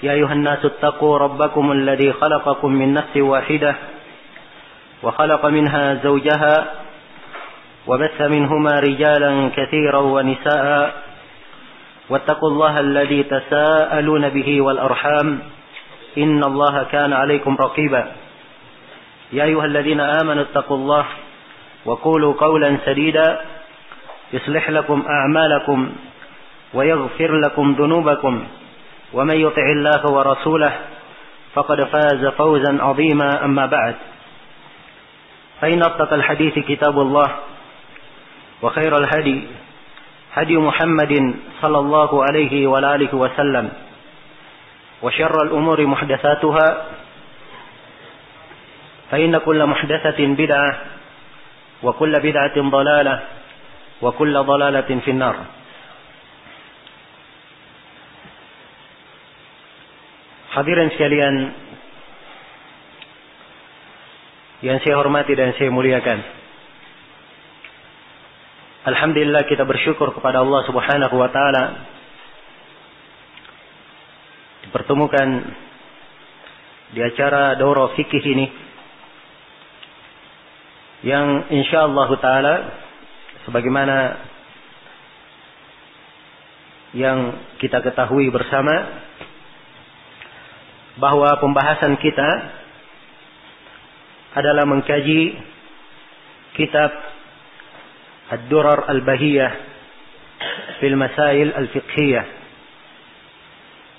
يا أيها الناس اتقوا ربكم الذي خلقكم من نفس واحدة وخلق منها زوجها وبث منهما رجالا كثيرا ونساء واتقوا الله الذي تساءلون به والأرحام إن الله كان عليكم رقيبا يا أيها الذين آمنوا اتقوا الله وقولوا قولا سديدا يصلح لكم أعمالكم ويغفر لكم ذنوبكم ومن يطع الله ورسوله فقد فاز فوزا عظيما أما بعد فإن أصدق الحديث كتاب الله وخير الهدي هدي محمد صلى الله عليه وآله وسلم وشر الأمور محدثاتها فإن كل محدثة بدعة وكل بدعة ضلالة وكل ضلالة في النار. Hadirin sekalian yang saya hormati dan saya muliakan, alhamdulillah kita bersyukur kepada Allah Subhanahu wa taala dipertemukan di acara daurah fikih ini yang insyaallah taala sebagaimana yang kita ketahui bersama bahwa pembahasan kita adalah mengkaji kitab Ad-Durar Al-Bahiyah fil Masail Al-Fiqhiyah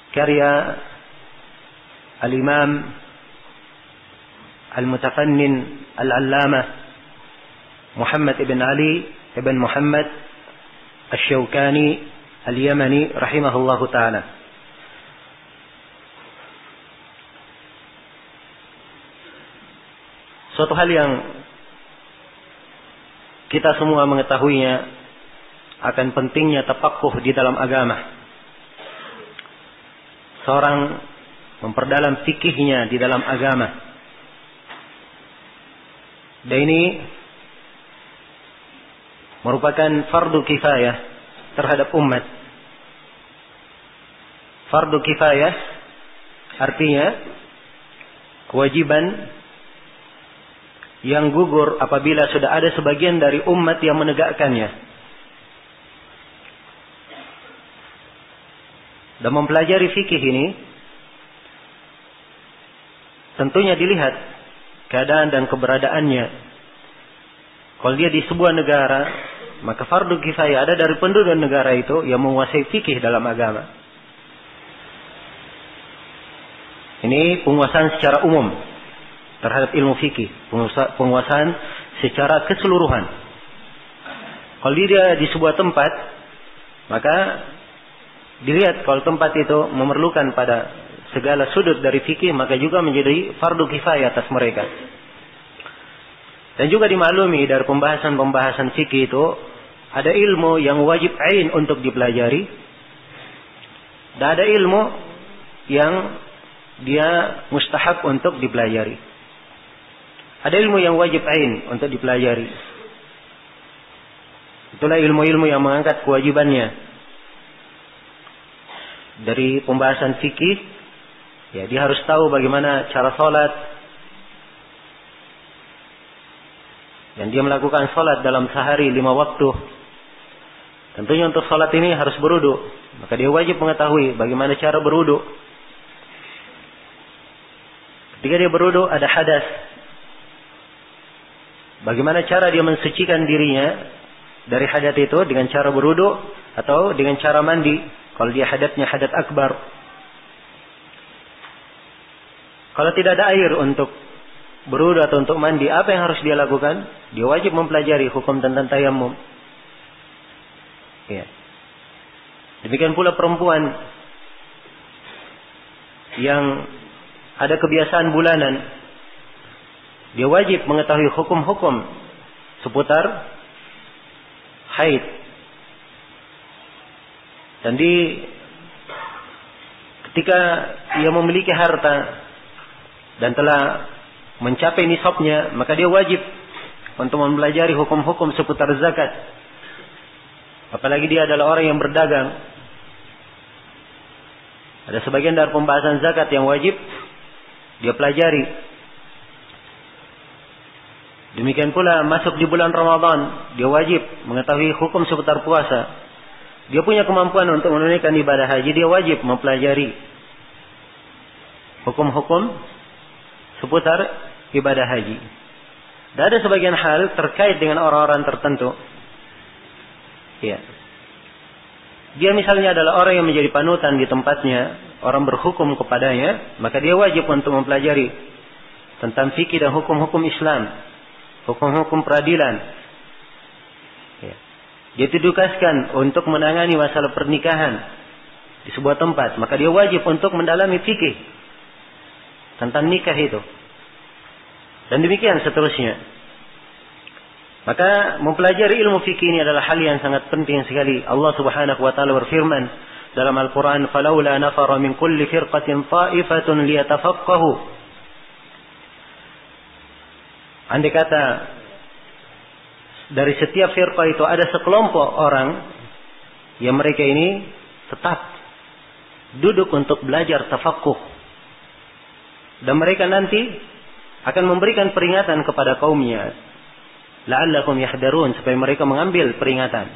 karya Al-Imam Al-Mutafannin Al-Allamah Muhammad ibn Ali ibn Muhammad Asy-Syaukani Al-Yamani rahimahullahu ta'ala. Suatu hal yang kita semua mengetahuinya akan pentingnya tafaqquh di dalam agama. Seorang memperdalam fikihnya di dalam agama. Dan ini merupakan fardu kifayah terhadap umat. Fardu kifayah artinya kewajiban yang gugur apabila sudah ada sebagian dari umat yang menegakkannya. Dan mempelajari fikih ini tentunya dilihat keadaan dan keberadaannya. Kalau dia di sebuah negara, maka fardu kifayah ada dari penduduk negara itu yang menguasai fikih dalam agama. Ini penguasaan secara umum terhadap ilmu fikih, penguasaan secara keseluruhan. Kalau dia di sebuah tempat, maka dilihat kalau tempat itu memerlukan pada segala sudut dari fikih, maka juga menjadi fardu kifayah atas mereka. Dan juga dimaklumi dari pembahasan-pembahasan fikih itu ada ilmu yang wajib ain untuk dipelajari, dan ada ilmu yang dia mustahab untuk dipelajari. Ada ilmu yang wajib ain untuk dipelajari. Itulah ilmu-ilmu yang mengangkat kewajibannya. Dari pembahasan fikih, ya dia harus tahu bagaimana cara salat. Dan dia melakukan salat dalam sehari 5 waktu. Tentunya untuk salat ini harus berwudu. Maka dia wajib mengetahui bagaimana cara berwudu. Ketika dia berwudu ada hadas. Bagaimana cara dia mensucikan dirinya dari hadat itu dengan cara berwudu atau dengan cara mandi kalau dia hadatnya hadat akbar. Kalau tidak ada air untuk berwudu atau untuk mandi, apa yang harus dia lakukan? Dia wajib mempelajari hukum tentang tayammum. Ya. Demikian pula perempuan yang ada kebiasaan bulanan, dia wajib mengetahui hukum-hukum seputar haid. Dan ketika ia memiliki harta dan telah mencapai nisabnya, maka dia wajib untuk mempelajari hukum-hukum seputar zakat. Apalagi dia adalah orang yang berdagang. Ada sebagian dari pembahasan zakat yang wajib dia pelajari. Demikian pula masuk di bulan Ramadan, dia wajib mengetahui hukum seputar puasa. Dia punya kemampuan untuk menunaikan ibadah haji, dia wajib mempelajari hukum-hukum seputar ibadah haji. Dan ada sebagian hal terkait dengan orang-orang tertentu. Ya. Dia misalnya adalah orang yang menjadi panutan di tempatnya, orang berhukum kepadanya, maka dia wajib untuk mempelajari tentang fikih dan hukum-hukum Islam, hukum-hukum peradilan. Ya. Dia ditugaskan untuk menangani masalah pernikahan di sebuah tempat, maka dia wajib untuk mendalami fikih tentang nikah itu. Dan demikian seterusnya. Maka mempelajari ilmu fikih ini adalah hal yang sangat penting sekali. Allah Subhanahu wa taala berfirman dalam Al-Qur'an, "Falaula nafara min kulli firqatin ta'ifatun liyatafaqahu." Andai kata dari setiap firqah itu ada sekelompok orang yang mereka ini tetap duduk untuk belajar tafaqquh. Dan mereka nanti akan memberikan peringatan kepada kaumnya, la'allakum yahdarun, supaya mereka mengambil peringatan.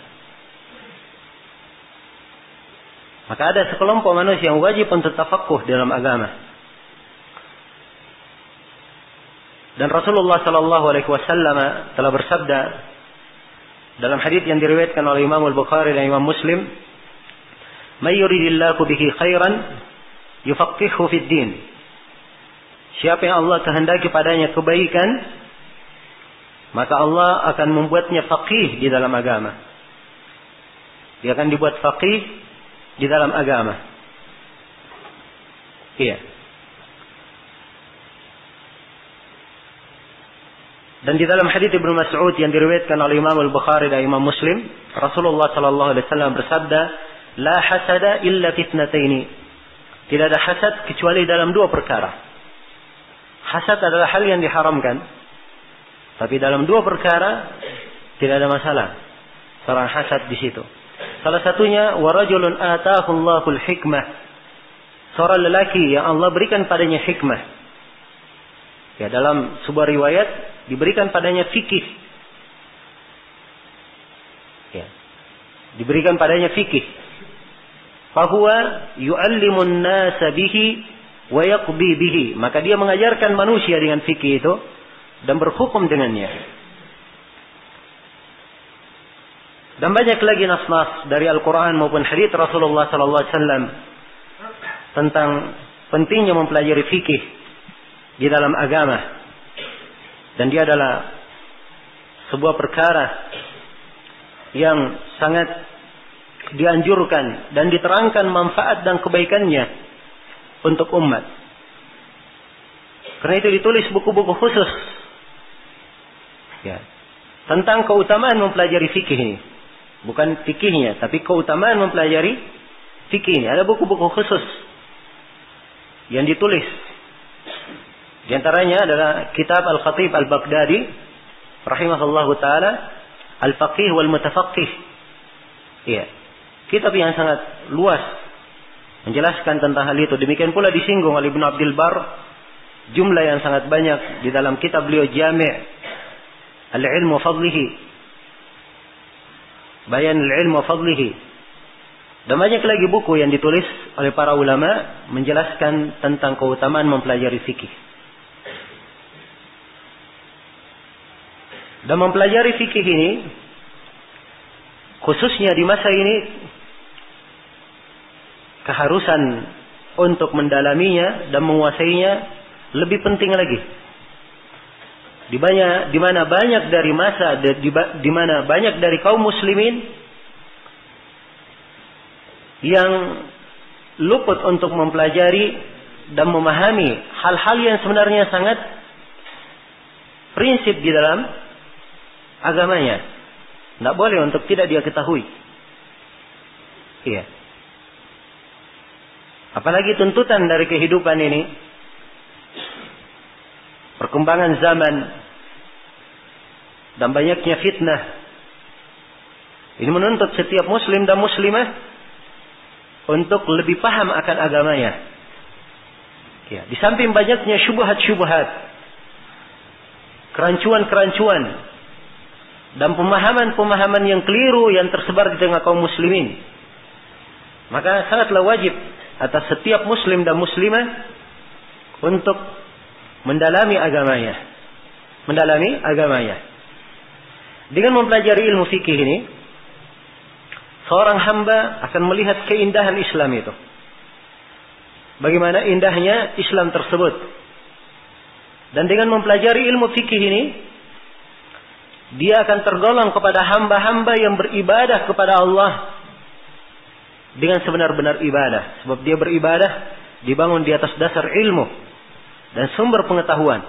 Maka ada sekelompok manusia yang wajib untuk tafaqquh dalam agama. Dan Rasulullah sallallahu alaihi wasallam telah bersabda dalam hadis yang diriwayatkan oleh Imam Al-Bukhari dan Imam Muslim, "May yuridillahu bihi khairan yufaqqihhu fid din." Siapa yang Allah kehendaki padanya kebaikan, maka Allah akan membuatnya faqih di dalam agama. Dia akan dibuat faqih di dalam agama. Iya. Dan di dalam hadits Ibnu Mas'ud yang diriwayatkan oleh Imam Al-Bukhari dan Imam Muslim, Rasulullah sallallahu alaihi wasallam bersabda, "La hasada illa fitnataini." Tidak ada hasad kecuali dalam dua perkara. Hasad adalah hal yang diharamkan. Tapi dalam dua perkara tidak ada masalah seorang hasad di situ. Salah satunya warajulun ataahu Allahul hikmah. Seorang lelaki yang Allah berikan padanya hikmah. Ya, dalam sebuah riwayat diberikan padanya fikih. Ya. Diberikan padanya fikih. Fahuwa yu'allimun nasa bihi wa yaqdi bihi. Maka dia mengajarkan manusia dengan fikih itu dan berhukum dengannya. Dan banyak lagi nas-nas dari Al-Quran maupun hadits Rasulullah sallallahu alaihi wasallam tentang pentingnya mempelajari fikih di dalam agama. Dan dia adalah sebuah perkara yang sangat dianjurkan dan diterangkan manfaat dan kebaikannya untuk umat. Karena itu ditulis buku-buku khusus ya, tentang keutamaan mempelajari fikih ini. Bukan fikihnya, tapi keutamaan mempelajari fikih ini. Ada buku-buku khusus yang ditulis. Di antaranya adalah kitab Al-Khatib Al-Baghdadi rahimahullahu taala, Al-Faqih wal Mutafaqih. Ya. Kitab yang sangat luas menjelaskan tentang hal itu. Demikian pula disinggung oleh Ibnu Abdul Bar jumlah yang sangat banyak di dalam kitab beliau Jami' Al-Ilm wa Fadlihi. Bayan al-ilm wa fadlihi. Dan banyak lagi buku yang ditulis oleh para ulama menjelaskan tentang keutamaan mempelajari fikih. Dan mempelajari fikih ini khususnya di masa ini keharusan untuk mendalaminya dan menguasainya lebih penting lagi. Di mana banyak dari masa, di mana banyak dari kaum muslimin yang luput untuk mempelajari dan memahami hal-hal yang sebenarnya sangat prinsip di dalam agamanya. Tidak boleh untuk tidak dia ketahui. Iya. Apalagi tuntutan dari kehidupan ini, perkembangan zaman dan banyaknya fitnah ini menuntut setiap muslim dan muslimah untuk lebih paham akan agamanya. Ya, di samping banyaknya syubhat-syubhat, kerancuan-kerancuan, dan pemahaman-pemahaman yang keliru yang tersebar di tengah kaum muslimin, maka sangatlah wajib atas setiap muslim dan muslimah untuk mendalami agamanya. Dengan mempelajari ilmu fikih ini, seorang hamba akan melihat keindahan Islam itu. Bagaimana indahnya Islam tersebut. Dan dengan mempelajari ilmu fikih ini, dia akan tergolong kepada hamba-hamba yang beribadah kepada Allah dengan sebenar-benar ibadah. Sebab dia beribadah dibangun di atas dasar ilmu dan sumber pengetahuan.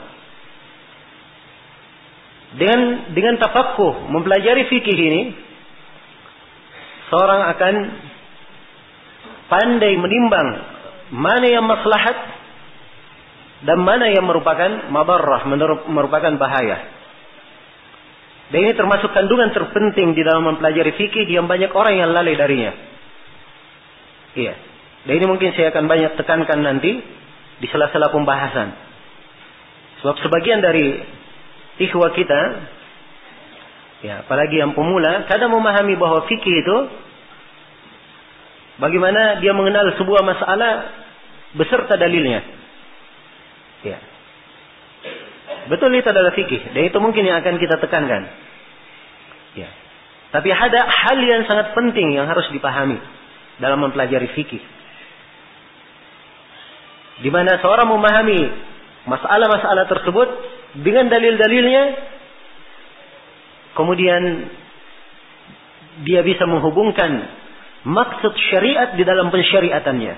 Dengan tafaqquh, mempelajari fikih ini, seorang akan pandai menimbang mana yang maslahat dan mana yang merupakan madarrah, merupakan bahaya. Dan ini termasuk kandungan terpenting di dalam mempelajari fikih yang banyak orang yang lalai darinya. Iya. Dan ini mungkin saya akan banyak tekankan nanti di sela-sela pembahasan. Sebab sebagian dari ikhwah kita, ya, apalagi yang pemula, kadang memahami bahwa fikih itu bagaimana dia mengenal sebuah masalah beserta dalilnya. Ya. Betul, itu adalah fikih. Dan itu mungkin yang akan kita tekankan. Ya. Tapi ada hal yang sangat penting yang harus dipahami dalam mempelajari fikih. Di mana seorang memahami masalah-masalah tersebut dengan dalil-dalilnya, kemudian dia bisa menghubungkan maksud syariat di dalam pensyariatannya.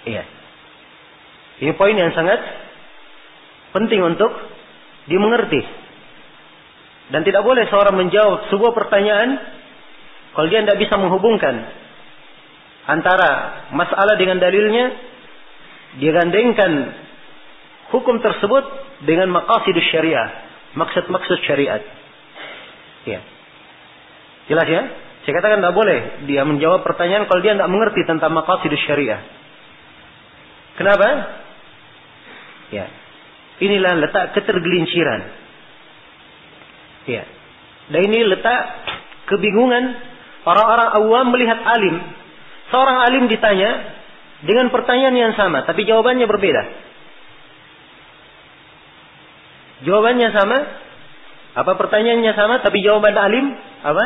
Iya. Ini poin yang sangat penting untuk dimengerti. Dan tidak boleh seorang menjawab sebuah pertanyaan kalau dia tidak bisa menghubungkan antara masalah dengan dalilnya. Dia gandengkan hukum tersebut dengan maqasidus syariah, maksud-maksud syariat. Iya. Jelas ya? Saya katakan tidak boleh dia menjawab pertanyaan kalau dia tidak mengerti tentang maqasidus syariah. Kenapa? Ya. Inilah letak ketergelinciran. Ya. Dan ini letak kebingungan orang-orang awam melihat alim. Seorang alim ditanya dengan pertanyaan yang sama, tapi jawabannya berbeda. Jawabannya sama, apa pertanyaannya sama, tapi jawaban alim apa?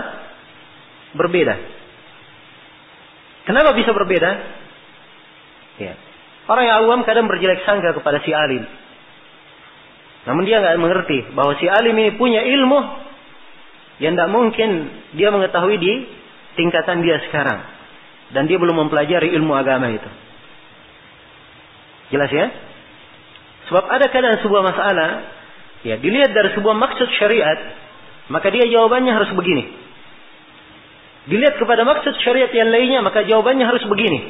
Berbeda. Kenapa bisa berbeda? Ya. Orang yang awam kadang berjelek sangka kepada si alim. Namun dia nggak mengerti bahwa si alim ini punya ilmu yang tidak mungkin dia mengetahui di tingkatan dia sekarang. Dan dia belum mempelajari ilmu agama itu. Jelas ya? Sebab ada kadang sebuah masalah, ya, dilihat dari sebuah maksud syariat, maka dia jawabannya harus begini. Dilihat kepada maksud syariat yang lainnya, maka jawabannya harus begini.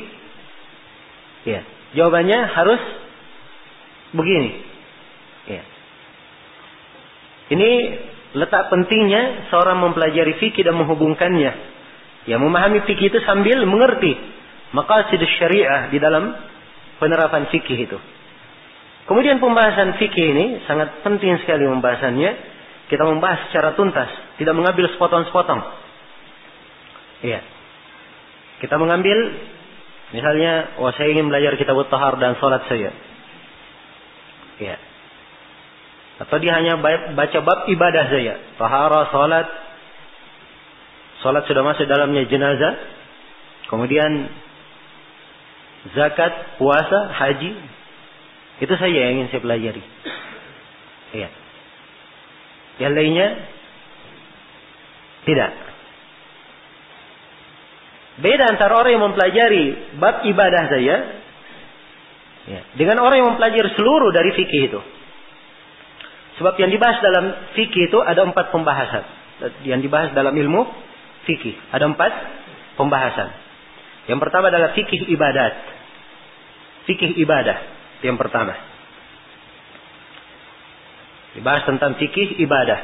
Ya. Jawabannya harus begini. Ya. Ini letak pentingnya seorang mempelajari fikih dan menghubungkannya. Ya, memahami fikih itu sambil mengerti maqasidus syariah di dalam penerapan fikih itu. Kemudian pembahasan fikih ini sangat penting sekali pembahasannya. Kita membahas secara tuntas, tidak mengambil sepotong-sepotong. Ya. Kita mengambil misalnya, saya ingin belajar kitab at-tahar dan salat saya. Ya. Atau dia hanya baca bab ibadah saja. Tahara, salat. Salat sudah masuk dalamnya jenazah. Kemudian zakat, puasa, haji. Itu saja yang ingin saya pelajari. Iya. Yang lainnya tidak. Beda antara orang yang mempelajari bab ibadah saja, ya, dengan orang yang mempelajari seluruh dari fikih itu. Sebab yang dibahas dalam fikih itu ada 4 pembahasan. Yang dibahas dalam ilmu fikih ada 4 pembahasan. Yang pertama adalah fikih ibadat. Fikih ibadah yang pertama. Dibahas tentang fikih ibadah.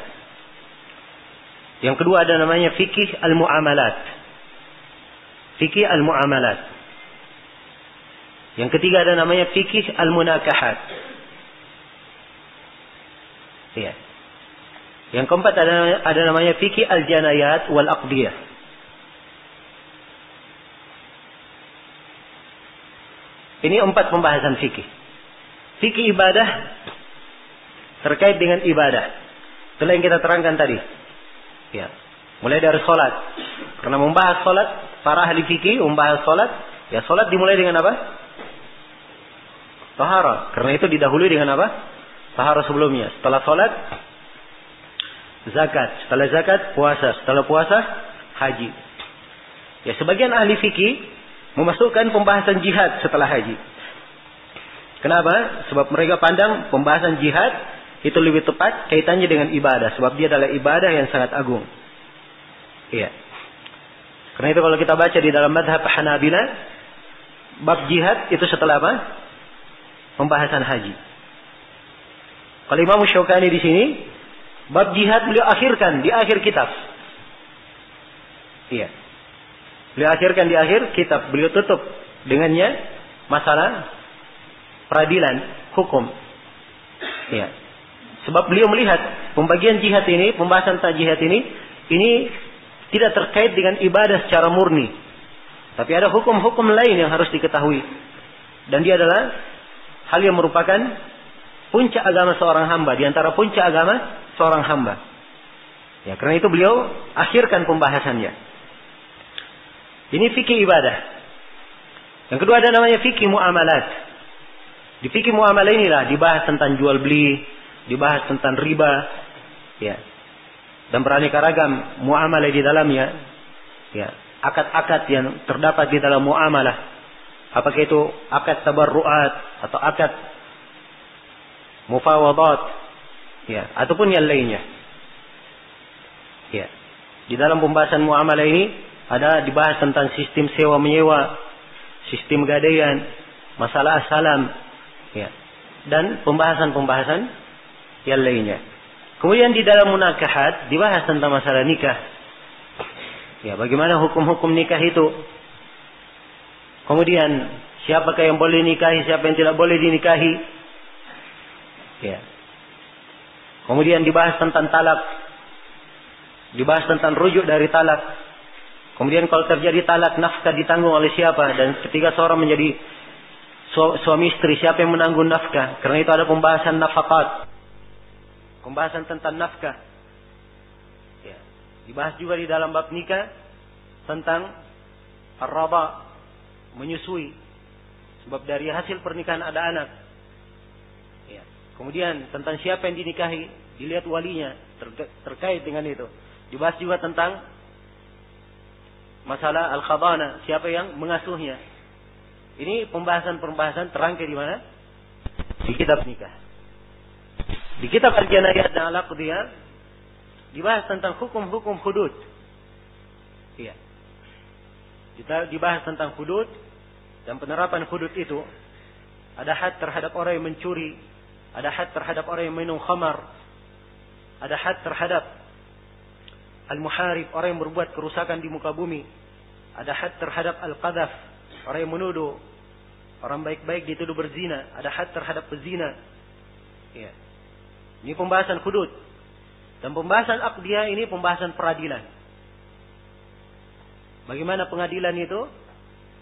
Yang kedua ada namanya fikih al-muamalat. fikih al-muamalat. Yang ketiga ada namanya fikih al-munakahat. Ya. Yang keempat ada namanya fikih al-janayat wal aqdiyah. Ini 4 pembahasan fikih. Fikih ibadah terkait dengan ibadah. Itulah yang kita terangkan tadi. Ya. Mulai dari sholat. Karena membahas sholat, para ahli fikih membahas sholat. Ya, sholat dimulai dengan apa? Taharah. Karena itu didahului dengan apa? Taharah sebelumnya. Setelah sholat, zakat. Setelah zakat, puasa. Setelah puasa, haji. Ya, sebagian ahli fikih memasukkan pembahasan jihad setelah haji. Kenapa? Sebab mereka pandang pembahasan jihad itu lebih tepat kaitannya dengan ibadah. Sebab dia adalah ibadah yang sangat agung. Iya. Karena itu kalau kita baca di dalam madhab Hanabilah, bab jihad itu setelah apa? Pembahasan haji. Kalau Imam Syaukani di sini, bab jihad beliau akhirkan di akhir kitab. Iya. Beliau akhirkan di akhir kitab. Beliau tutup dengannya masalah peradilan, hukum. Iya. Sebab beliau melihat pembagian jihad ini, pembahasan tentang jihad ini tidak terkait dengan ibadah secara murni. Tapi ada hukum-hukum lain yang harus diketahui. Dan dia adalah hal yang merupakan puncak agama seorang hamba. Di antara puncak agama seorang hamba. Ya, karena itu beliau akhirkan pembahasannya. Ini fikih ibadah. Yang kedua ada namanya fikih muamalat. Di fikih muamalah inilah dibahas tentang jual beli, dibahas tentang riba, ya, dan beraneka ragam muamalah di dalamnya, ya, akad-akad yang terdapat di dalam muamalah, apakah itu akad tabarruat atau akad mufawadat, ya, ataupun yang lainnya, ya. Di dalam pembahasan muamalah ini ada dibahas tentang sistem sewa menyewa, sistem gadaian, masalah salam, ya, dan pembahasan-pembahasan yang lainnya. Kemudian di dalam munakahat dibahas tentang masalah nikah. Ya, bagaimana hukum-hukum nikah itu. Kemudian siapakah yang boleh nikahi, siapa yang tidak boleh dinikahi. Ya. Kemudian dibahas tentang talak. Dibahas tentang rujuk dari talak. Kemudian kalau terjadi talak, nafkah ditanggung oleh siapa, dan ketika seorang menjadi suami istri, siapa yang menanggung nafkah. Karena itu ada pembahasan nafaqat. Pembahasan tentang nafkah. Ya. Dibahas juga di dalam bab nikah tentang ar-radha, menyusui. Sebab dari hasil pernikahan ada anak. Ya. Kemudian tentang siapa yang dinikahi, dilihat walinya, terkait dengan itu. Dibahas juga tentang masalah al-khadana, siapa yang mengasuhnya. Ini pembahasan-pembahasan terangkai di mana? Di kitab nikah. Di kitab al-janayat dan al-aqdiyah dibahas tentang hukum-hukum hudud. Iya. Kita dibahas tentang hudud dan penerapan hudud itu. Ada had terhadap orang yang mencuri, ada had terhadap orang yang minum khamar, ada had terhadap al-muharib, orang yang berbuat kerusakan di muka bumi, ada had terhadap al-qadhaf, orang yang menuduh orang baik-baik dituduh berzina, ada had terhadap pezina. Iya. Ini pembahasan hudud. Dan pembahasan aqdiyah ini pembahasan peradilan. Bagaimana pengadilan itu?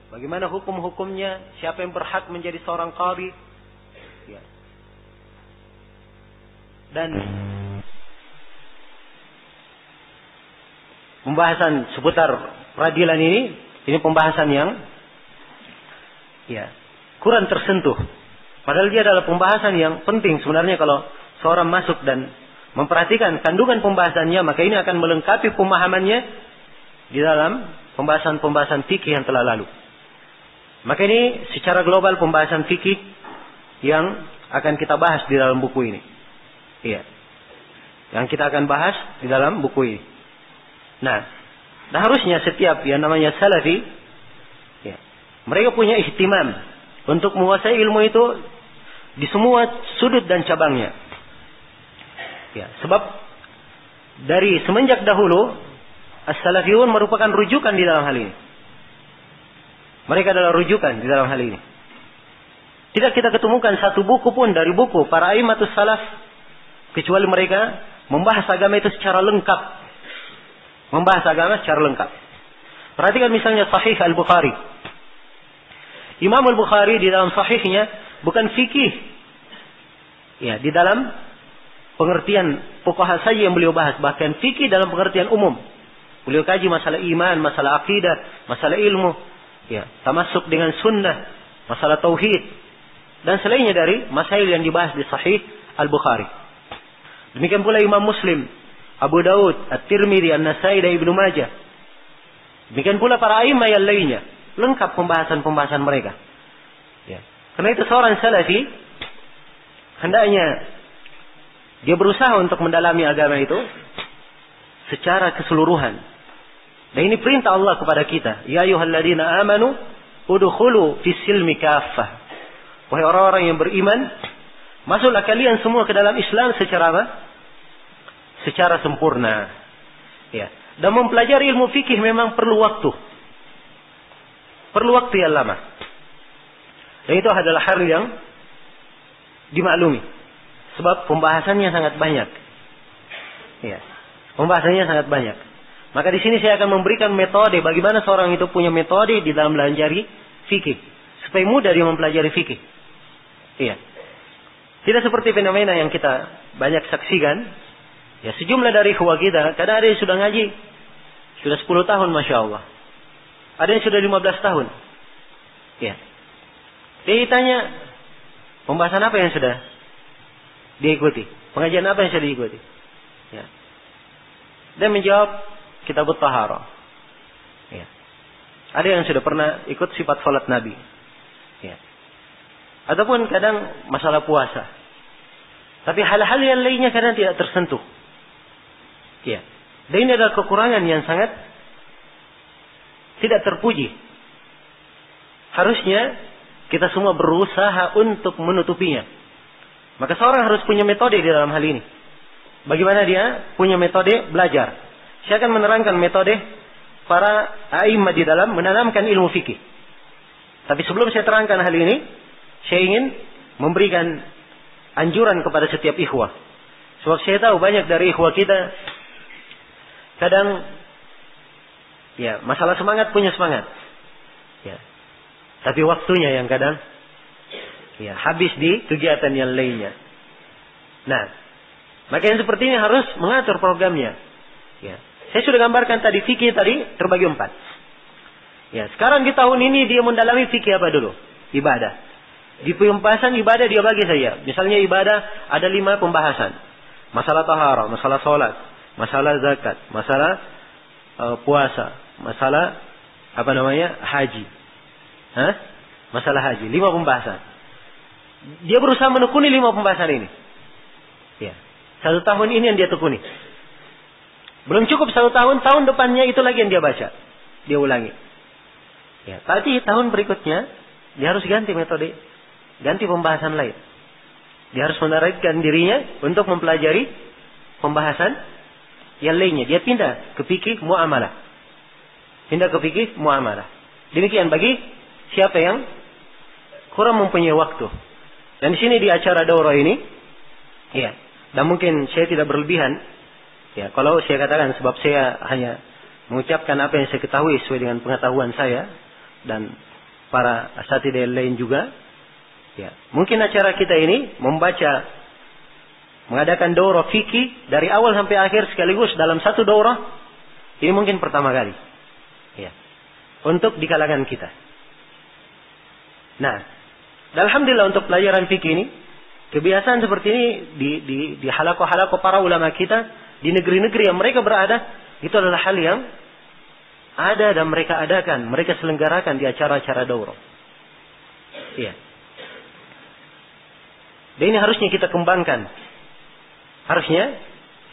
Bagaimana hukum-hukumnya? Siapa yang berhak menjadi seorang qadhi? Ya. Dan pembahasan seputar peradilan ini pembahasan yang ya kurang tersentuh. Padahal dia adalah pembahasan yang penting sebenarnya. Kalau seorang masuk dan memperhatikan kandungan pembahasannya, maka ini akan melengkapi pemahamannya di dalam pembahasan-pembahasan fikih yang telah lalu. Maka ini secara global pembahasan fikih yang akan kita bahas di dalam buku ini. Iya. Yang kita akan bahas di dalam buku ini. Nah harusnya setiap yang namanya salafi, ya, mereka punya ihtimam untuk menguasai ilmu itu di semua sudut dan cabangnya. Ya, sebab dari semenjak dahulu as-salafiyun merupakan rujukan di dalam hal ini. Mereka adalah rujukan di dalam hal ini. Tidak kita ketemukan satu buku pun dari buku para a'immatus salaf kecuali mereka membahas agama itu secara lengkap. Membahas agama secara lengkap. Perhatikan misalnya Sahih Al-Bukhari. Imam Al-Bukhari di dalam sahihnya bukan fikih. Ya, di dalam pengertian fuqaha saja yang beliau bahas, bahkan fikih dalam pengertian umum. Beliau kaji masalah iman, masalah akidah, masalah ilmu, ya, tamasuk dengan sunnah, masalah tauhid dan selainnya dari masail yang dibahas di Sahih Al-Bukhari. Demikian pula Imam Muslim, Abu Daud, At-Tirmidzi, An-Nasai dan Ibnu Majah. Demikian pula para a'imah yang lainnya, lengkap pembahasan-pembahasan mereka. Ya. Karena itu seorang salafi hendaknya dia berusaha untuk mendalami agama itu secara keseluruhan. Dan ini perintah Allah kepada kita. Ya ayyuhalladzina amanu udkhulu fis silmi kaffah. Wahai orang-orang yang beriman, masuklah kalian semua ke dalam Islam secara apa? Secara sempurna. Ya. Dan mempelajari ilmu fikih memang perlu waktu. Perlu waktu yang lama. Dan itu adalah hal yang dimaklumi. Sebab pembahasannya sangat banyak. Ya. Pembahasannya sangat banyak. Maka di sini saya akan memberikan metode bagaimana seorang itu punya metode di dalam mempelajari fikih. Supaya mudah dia mempelajari fikih. Iya. Tidak seperti fenomena yang kita banyak saksikan. Ya, sejumlah dari ikhwah kita, kadang ada yang sudah ngaji. Sudah 10 tahun Masya Allah. Ada yang sudah 15 tahun. Ya. Dia tanya, pembahasan apa yang sudah diikuti? Pengajian apa yang sudah diikuti? Ya. Dia menjawab, kitab Taharah. Ya. Ada yang sudah pernah ikut sifat salat Nabi. Ya. Ataupun kadang masalah puasa. Tapi hal-hal yang lainnya kadang tidak tersentuh. Ya. Dan ini adalah kekurangan yang sangat tidak terpuji. Harusnya kita semua berusaha untuk menutupinya. Maka seorang harus punya metode di dalam hal ini. Bagaimana dia punya metode belajar. Saya akan menerangkan metode para a'imah di dalam menanamkan ilmu fikih. Tapi sebelum saya terangkan hal ini, saya ingin memberikan anjuran kepada setiap ikhwah. Sebab saya tahu banyak dari ikhwah kita kadang ya masalah semangat punya semangat. Ya. Tapi waktunya yang kadang ya habis di kegiatan yang lainnya. Nah, maka yang seperti ini harus mengatur programnya. Ya. Saya sudah gambarkan tadi fikih tadi terbagi 4. Ya, sekarang di tahun ini dia mendalami fikih apa dulu? Ibadah. Di pembahasan ibadah dia bagi saja. Misalnya ibadah ada 5 pembahasan. Masalah taharah, masalah salat, masalah zakat, masalah puasa, masalah haji. Masalah haji, 5 pembahasan. Dia berusaha menekuni 5 pembahasan ini. Ya. 1 tahun ini yang dia tekuni. Belum cukup 1 tahun, tahun depannya itu lagi yang dia baca. Dia ulangi. Ya, tapi tahun berikutnya dia harus ganti metode, ganti pembahasan lain. Dia harus menarik,kan dirinya untuk mempelajari pembahasan yang lainnya. Dia pindah ke fikih muamalah. Pindah ke fikih muamalah. Demikian bagi siapa yang kurang mempunyai waktu. Dan di sini di acara daurah ini, ya, dan mungkin saya tidak berlebihan, ya, kalau saya katakan sebab saya hanya mengucapkan apa yang saya ketahui sesuai dengan pengetahuan saya dan para asatidzah lain juga. Ya, mungkin acara kita ini mengadakan daurah fikih dari awal sampai akhir sekaligus dalam satu daurah. Ini mungkin pertama kali. Ya. Untuk di kalangan kita. Nah, alhamdulillah untuk pelajaran fikih ini, kebiasaan seperti ini di halaqah-halaqah para ulama kita di negeri-negeri yang mereka berada, itu adalah hal yang ada dan mereka adakan, mereka selenggarakan di acara-acara daurah. Iya. Dan ini harusnya kita kembangkan. Harusnya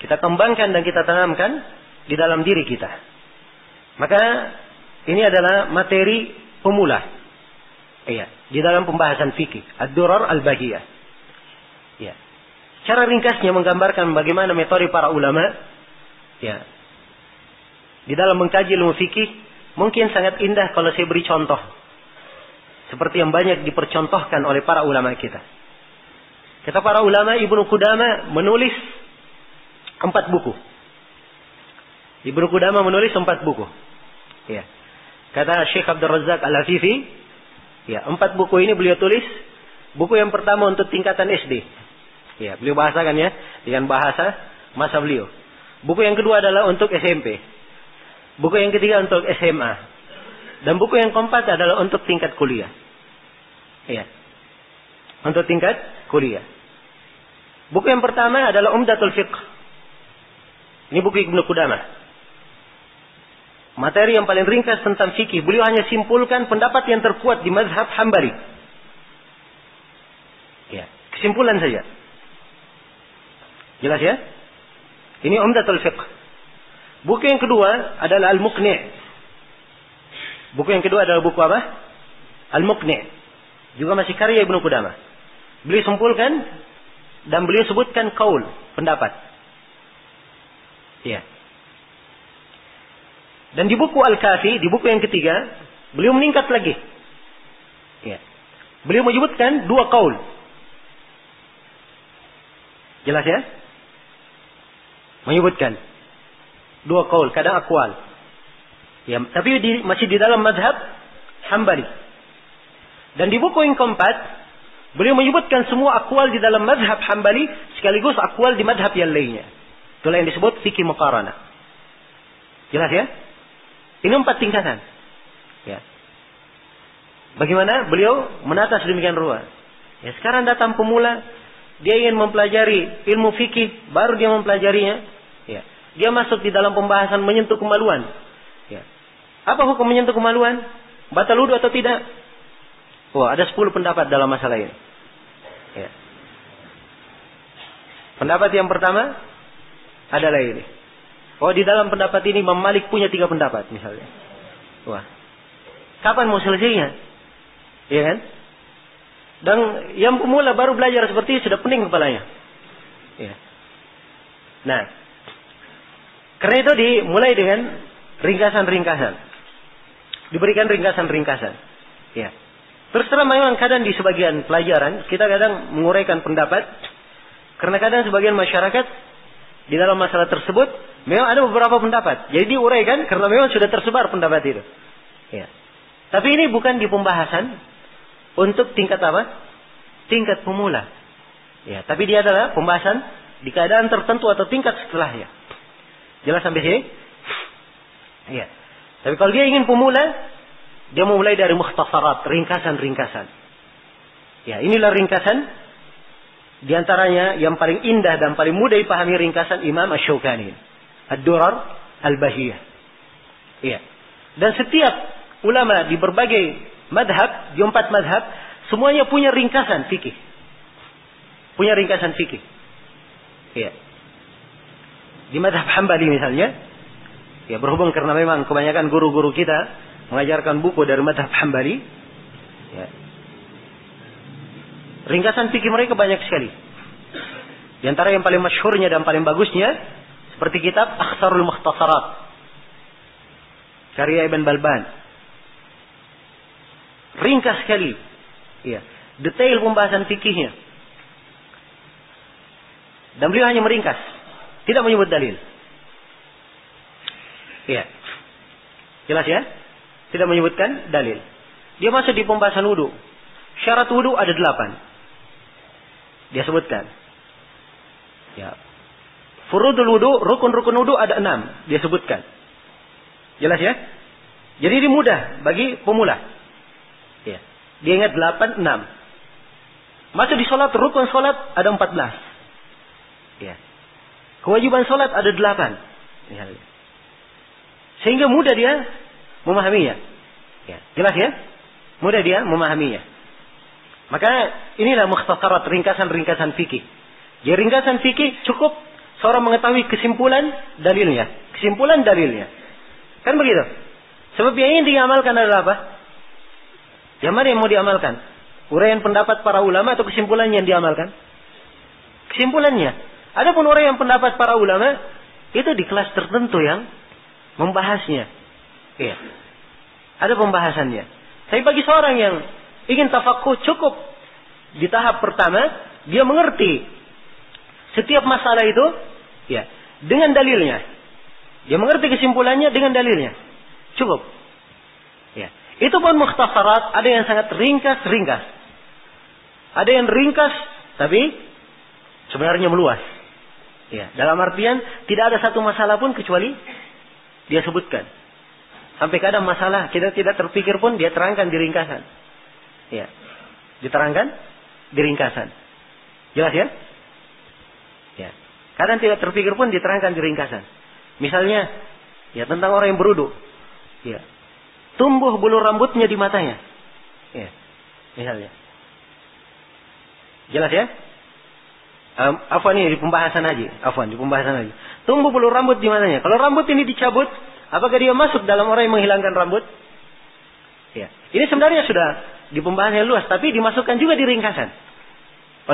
kita kembangkan dan kita tanamkan di dalam diri kita. Maka ini adalah materi pemula. Iya, di dalam pembahasan fikih, ad-durar al-bahiyah. Ya. Cara ringkasnya menggambarkan bagaimana metode para ulama, ya, di dalam mengkaji ilmu fikih, mungkin sangat indah kalau saya beri contoh. Seperti yang banyak dipercontohkan oleh para ulama kita. Kata para ulama, Ibnu Qudamah menulis 4 buku. Ibnu Qudamah menulis 4 buku. Ya. Kata Syekh Abdul Razak Al-Afifi, ya, 4 buku ini beliau tulis. Buku yang pertama untuk tingkatan SD. Ya, beliau bahasakan ya dengan bahasa masa beliau. Buku yang kedua adalah untuk SMP. Buku yang ketiga untuk SMA. Dan buku yang keempat adalah untuk tingkat kuliah. Ya. Untuk tingkat kuliah. Buku yang pertama adalah Umdatul Fiqh. Ini buku Ibnu Qudamah. Materi yang paling ringkas tentang fikih. Beliau hanya simpulkan pendapat yang terkuat di mazhab Hambali. Ya, kesimpulan saja. Jelas ya? Ini Umdatul Fiqh. Buku yang kedua adalah Al-Muqni'. Buku yang kedua adalah buku apa? Al-Muqni'. Juga masih karya Ibnu Qudamah. Beliau simpulkan dan beliau sebutkan qaul, pendapat. Ya. Dan di buku Al-Kafi, di buku yang ketiga, beliau meningkat lagi. Ya. Beliau menyebutkan 2 qaul. Jelas ya? Menyebutkan 2 qaul, kadang aqwal. Ya, tapi masih di dalam mazhab Hambali. Dan di buku yang keempat, beliau menyebutkan semua aqwal di dalam mazhab Hambali sekaligus aqwal di mazhab yang lainnya. Itulah yang disebut fikih muqaranah. Jelas ya? Ini 4 tingkatan. Ya. Bagaimana beliau menata sedemikian rupa? Ya, sekarang datang pemula, dia ingin mempelajari ilmu fikih, baru dia mempelajarinya. Ya. Dia masuk di dalam pembahasan menyentuh kemaluan. Ya. Apa hukum menyentuh kemaluan? Batal wudu atau tidak? Wah, ada 10 pendapat dalam masalah ini. Ya. Pendapat yang pertama adalah ini. Oh, di dalam pendapat ini Imam Malik punya 3 pendapat misalnya. Wah. Kapan mau selesainya? Iya kan? Dan yang pemula baru belajar seperti ini sudah pening kepalanya. Ya. Nah, karena itu dimulai dengan ringkasan-ringkasan. Diberikan ringkasan-ringkasan. Ya. Terus terang memang kadang di sebagian pelajaran kita kadang menguraikan pendapat karena kadang sebagian masyarakat di dalam masalah tersebut memang ada beberapa pendapat. Jadi diuraikan karena memang sudah tersebar pendapat itu. Ya. Tapi ini bukan di pembahasan untuk tingkat apa? Tingkat pemula. Ya, tapi dia adalah pembahasan di keadaan tertentu atau tingkat setelahnya. Jelas sampai sini? Iya. Tapi kalau dia ingin pemula, dia memulai dari mukhtasarat, ringkasan-ringkasan. Ya, inilah ringkasan di antaranya yang paling indah dan paling mudah dipahami ringkasan Imam Asy-Syaukani, Ad-Durar Al-Bahiyah. Iya. Dan setiap ulama di berbagai madhab, di 4 madhab, semuanya punya ringkasan fikih. Punya ringkasan fikih. Iya. Di madhab Hambali misalnya, ya berhubung karena memang kebanyakan guru-guru kita mengajarkan buku dari madhab Hambali, ya, ringkasan fikih mereka banyak sekali. Di antara yang paling masyhurnya dan paling bagusnya, seperti kitab Akhsarul Mukhtasarat, karya Ibn Balban. Ringkas sekali, ya, detail pembahasan fikihnya. Dan beliau hanya meringkas, tidak menyebut dalil. Iya. Jelas ya? Tidak menyebutkan dalil. Dia masuk di pembahasan wudu. Syarat wudu ada 8. Dia sebutkan. Ya. Furudul wudu, rukun-rukun wudu ada 6. Dia sebutkan. Jelas ya? Jadi ini mudah bagi pemula. Ya. Dia ingat 8, 6. Masuk di sholat, rukun sholat ada 14. Ya. Kewajiban sholat ada 8. Misalnya. Sehingga mudah dia memahaminya. Ya, jelas ya? Mudah dia memahaminya. Maka inilah mukhtasarat, ringkasan-ringkasan fikih. Jadi ringkasan fikih cukup seorang mengetahui kesimpulan dalilnya. Kesimpulan dalilnya. Kan begitu? Sebab yang ingin diamalkan adalah apa? Yang mana yang mau diamalkan? Uraian pendapat para ulama atau kesimpulannya yang diamalkan? Kesimpulannya. Adapun uraian pendapat para ulama itu di kelas tertentu yang membahasnya. Iya. Ada pembahasannya. Tapi bagi seorang yang ingin tafakuh, cukup di tahap pertama dia mengerti setiap masalah itu ya dengan dalilnya. Dia mengerti kesimpulannya dengan dalilnya. Cukup. Ya. Itu pun mukhtasarat, ada yang sangat ringkas. Ada yang ringkas tapi sebenarnya meluas. Ya, dalam artian tidak ada satu masalah pun kecuali dia sebutkan. Sampai kadang masalah kita tidak terpikir pun dia terangkan di ringkasan. Ya. Diterangkan di ringkasan. Jelas ya? Ya. Kadang tidak terpikir pun diterangkan di ringkasan. Misalnya, ya tentang orang yang berwudu. Ya. Tumbuh bulu rambutnya di matanya. Ya. Misalnya. Jelas ya? Afwan ini di pembahasan haji. Tumbuh bulu rambut di matanya. Kalau rambut ini dicabut, apakah dia masuk dalam orang yang menghilangkan rambut? Ya. Ini sebenarnya sudah di pembahasan yang luas, tapi dimasukkan juga di ringkasan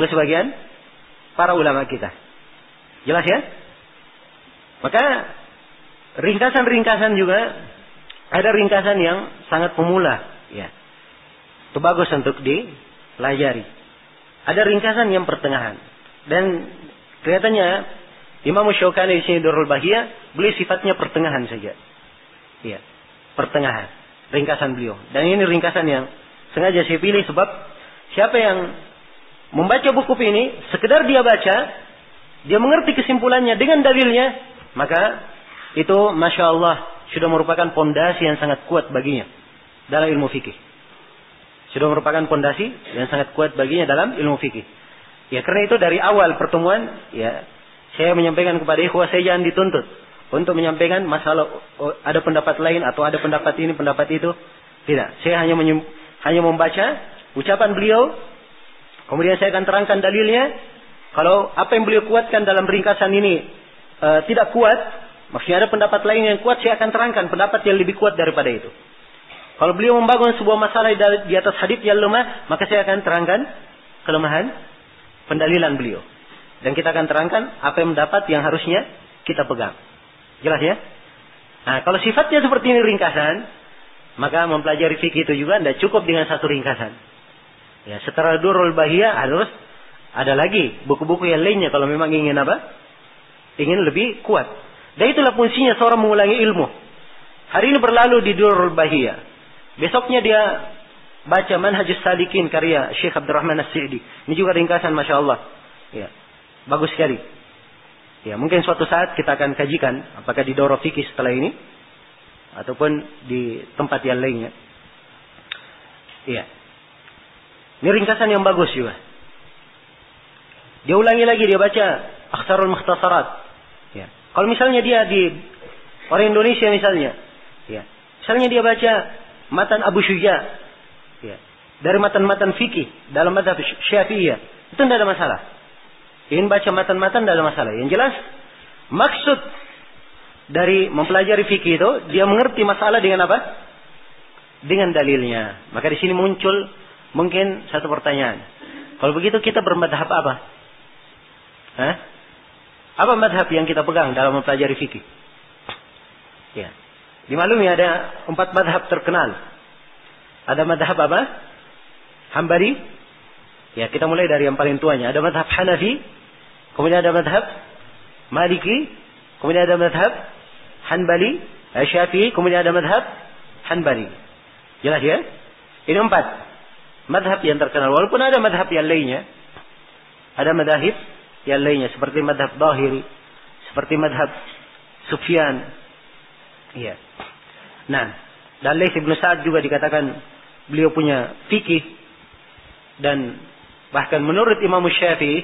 oleh sebagian para ulama kita. Jelas ya? Maka ringkasan-ringkasan juga ada ringkasan yang sangat pemula, ya. Itu bagus untuk dipelajari. Ada ringkasan yang pertengahan. Dan kelihatannya Imam Syaukani di sini Durrul Bahiyah, beliau sifatnya pertengahan saja. Ya, pertengahan. Ringkasan beliau. Dan ini ringkasan yang sengaja saya pilih sebab siapa yang membaca buku ini, sekedar dia baca, dia mengerti kesimpulannya dengan dalilnya, maka itu Masya Allah sudah merupakan pondasi yang sangat kuat baginya dalam ilmu fikih. Sudah merupakan pondasi yang sangat kuat baginya dalam ilmu fikih. Ya karena itu dari awal pertemuan, ya saya menyampaikan kepada ikhwah, saya jangan dituntut untuk menyampaikan masalah ada pendapat lain atau ada pendapat ini, pendapat itu. Tidak, saya hanya membaca ucapan beliau, kemudian saya akan terangkan dalilnya. Kalau apa yang beliau kuatkan dalam ringkasan ini tidak kuat, maksudnya ada pendapat lain yang kuat, saya akan terangkan pendapat yang lebih kuat daripada itu. Kalau beliau membangun sebuah masalah di atas hadits yang lemah, maka saya akan terangkan kelemahan pendalilan beliau. Dan kita akan terangkan apa yang mendapat yang harusnya kita pegang. Jelas ya? Nah, kalau sifatnya seperti ini ringkasan, maka mempelajari fikih itu juga tidak cukup dengan satu ringkasan. Ya, setelah Durrul Bahiyah harus ada lagi buku-buku yang lainnya kalau memang ingin apa? Ingin lebih kuat. Dan itulah fungsinya seorang mengulangi ilmu. Hari ini berlalu di Durrul Bahiyah. Besoknya dia baca Manhajus Salikin karya Syekh Abdurrahman As-Sa'di. Ini juga ringkasan Masya Allah. Ya, bagus sekali. Ya, mungkin suatu saat kita akan kajikan apakah di Daurah Fikih setelah ini ataupun di tempat yang lainnya. Iya. Ini ringkasan yang bagus juga. Dia ulangi lagi, dia baca Akhsarul Mukhtasarat. Ya. Kalau misalnya dia di orang Indonesia misalnya, ya. Misalnya dia baca Matan Abu Syuja, ya. Dari matan-matan fikih dalam mazhab Syafi'iyah, itu tidak ada masalah. Ingin baca matan-matan tidak ada masalah. Yang jelas maksud dari mempelajari fikih itu dia mengerti masalah dengan apa? Dengan dalilnya. Maka di sini muncul mungkin satu pertanyaan. Kalau begitu kita bermadhab apa? Hah? Apa madhab yang kita pegang dalam mempelajari fikih? Ya. Dimaklumi ada 4 madhab terkenal. Ada madhab apa? Hambali. Ya, kita mulai dari yang paling tuanya. Ada madhab Hanafi. Kemudian ada madhab Maliki. Kemudian ada madhab Hanbali. Syafi'i. Kemudian ada madhab Hanbali. Jelas ya? Ini 4 madhab yang terkenal. Walaupun ada madhab yang lainnya. Ada madhab yang lainnya. Seperti madhab Dhahiri. Seperti madhab Sufyan. Iya. Nah, dan Laits bin Sa'ad juga dikatakan beliau punya fikih, dan bahkan menurut Imam Syafi'i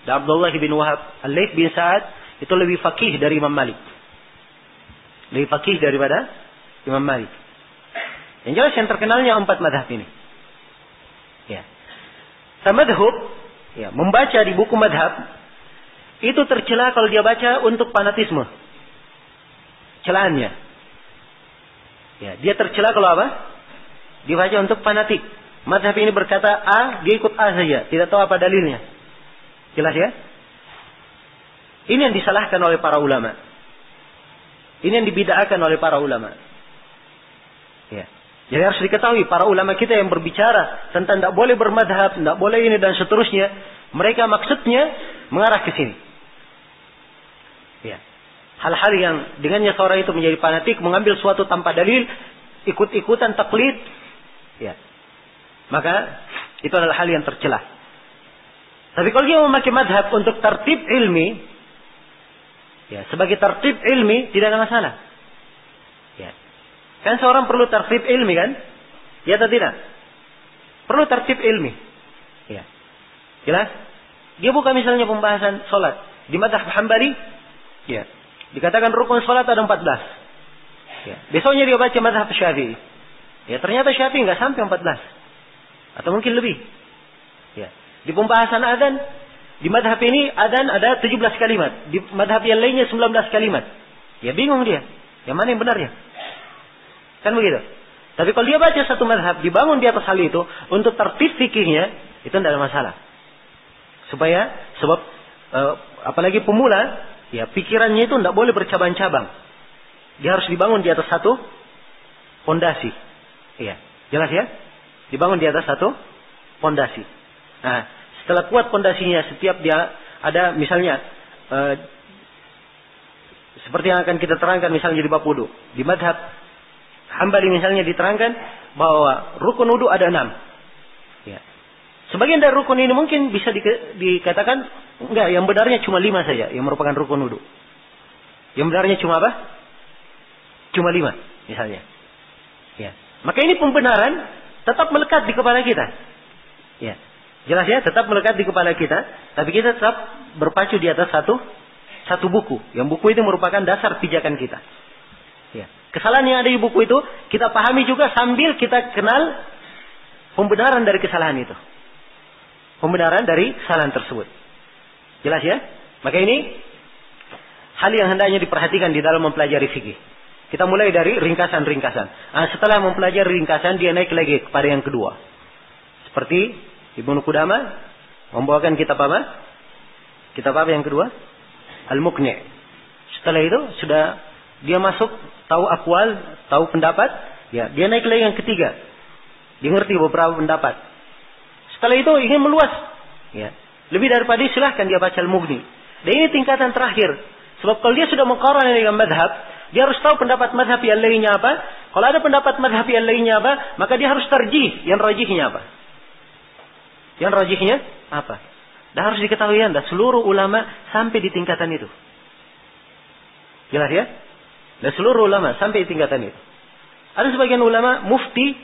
dan Abdullah bin Wahab, Laits bin Sa'ad itu lebih faqih dari Imam Malik. Lebih faqih daripada Imam Malik. Yang jelas yang terkenalnya 4 madhab ini. Ya. Tamadhub, ya, membaca di buku madhab itu tercela kalau dia baca untuk fanatisme. Celahannya. Ya, dia tercela kalau apa? Dibaca untuk fanatik. Mazhab ini berkata A, dia ikut A saja, tidak tahu apa dalilnya. Jelas ya? Ini yang disalahkan oleh para ulama. Ini yang dibid'ahkan oleh para ulama. Ya. Jadi harus diketahui para ulama kita yang berbicara tentang tidak boleh bermadhab, tidak boleh ini dan seterusnya. Mereka maksudnya mengarah ke sini. Ya. Hal-hal yang dengannya seorang itu menjadi fanatik, mengambil suatu tanpa dalil, ikut-ikutan taklid. Ya. Maka itu adalah hal yang tercela. Tapi kalau dia memakai madhab untuk tertib ilmi, ya, sebagai tertib ilmi tidak ada masalah. Ya. Kan seorang perlu tertib ilmi kan? Ya atau tidak? Perlu tertib ilmi. Ya. Jelas? Dia buka misalnya pembahasan sholat di madhab Hambali, ya. Dikatakan rukun sholat ada 14. Ya. Besoknya dia baca madhab Syafi'i. Ya, ternyata Syafi'i nggak sampai 14. Atau mungkin lebih. Ya. Di pembahasan adzan, di madhab ini adzan ada 17 kalimat. Di madhab yang lainnya 19 kalimat. Ya bingung dia. Yang mana yang benarnya? Kan begitu. Tapi kalau dia baca satu madhab, dibangun di atas hal itu, untuk tertib fikihnya, itu tidak ada masalah. Sebab apalagi pemula, ya pikirannya itu tidak boleh bercabang-cabang. Dia harus dibangun di atas satu fondasi. Iya, jelas ya? Dibangun di atas satu fondasi. Nah, setelah kuat fondasinya, setiap dia ada misalnya seperti yang akan kita terangkan misalnya di bab wudu. Di madhab Hambali misalnya diterangkan bahwa rukun wudu ada 6. Ya. Sebagian dari rukun ini mungkin bisa dikatakan enggak, yang benarnya cuma 5 saja yang merupakan rukun wudu. Yang benarnya cuma apa? Cuma 5 misalnya. Ya. Maka ini pembenaran tetap melekat di kepala kita. Ya. Jelas ya, tetap melekat di kepala kita, tapi kita tetap berpacu di atas satu buku. Yang buku itu merupakan dasar pijakan kita. Ya. Kesalahan yang ada di buku itu kita pahami juga sambil kita kenal pembenaran dari kesalahan itu. Pembenaran dari kesalahan tersebut. Jelas ya? Maka ini hal yang hendaknya diperhatikan di dalam mempelajari fikih. Kita mulai dari ringkasan-ringkasan. Nah, setelah mempelajari ringkasan, dia naik lagi kepada yang kedua. Seperti Ibnu Qudamah membawakan kitab apa? Kitab apa yang kedua? Al-Muqni'. Setelah itu sudah dia masuk tahu akwal, tahu pendapat, ya, dia naik lagi yang ketiga. Dia ngerti beberapa pendapat. Setelah itu ingin meluas, ya. Lebih daripada silahkan dia baca Al-Mughni. Dan ini tingkatan terakhir. Sebab kalau dia sudah mengqara'ah dengan madhab, dia harus tahu pendapat madhab yang lainnya apa. Kalau ada pendapat madhab yang lainnya apa, maka dia harus tarjih yang rajihnya apa. Yang rajihnya apa? Dan harus diketahui Anda, seluruh ulama sampai di tingkatan itu. Jelas ya? Dan seluruh ulama sampai di tingkatan itu. Ada sebagian ulama mufti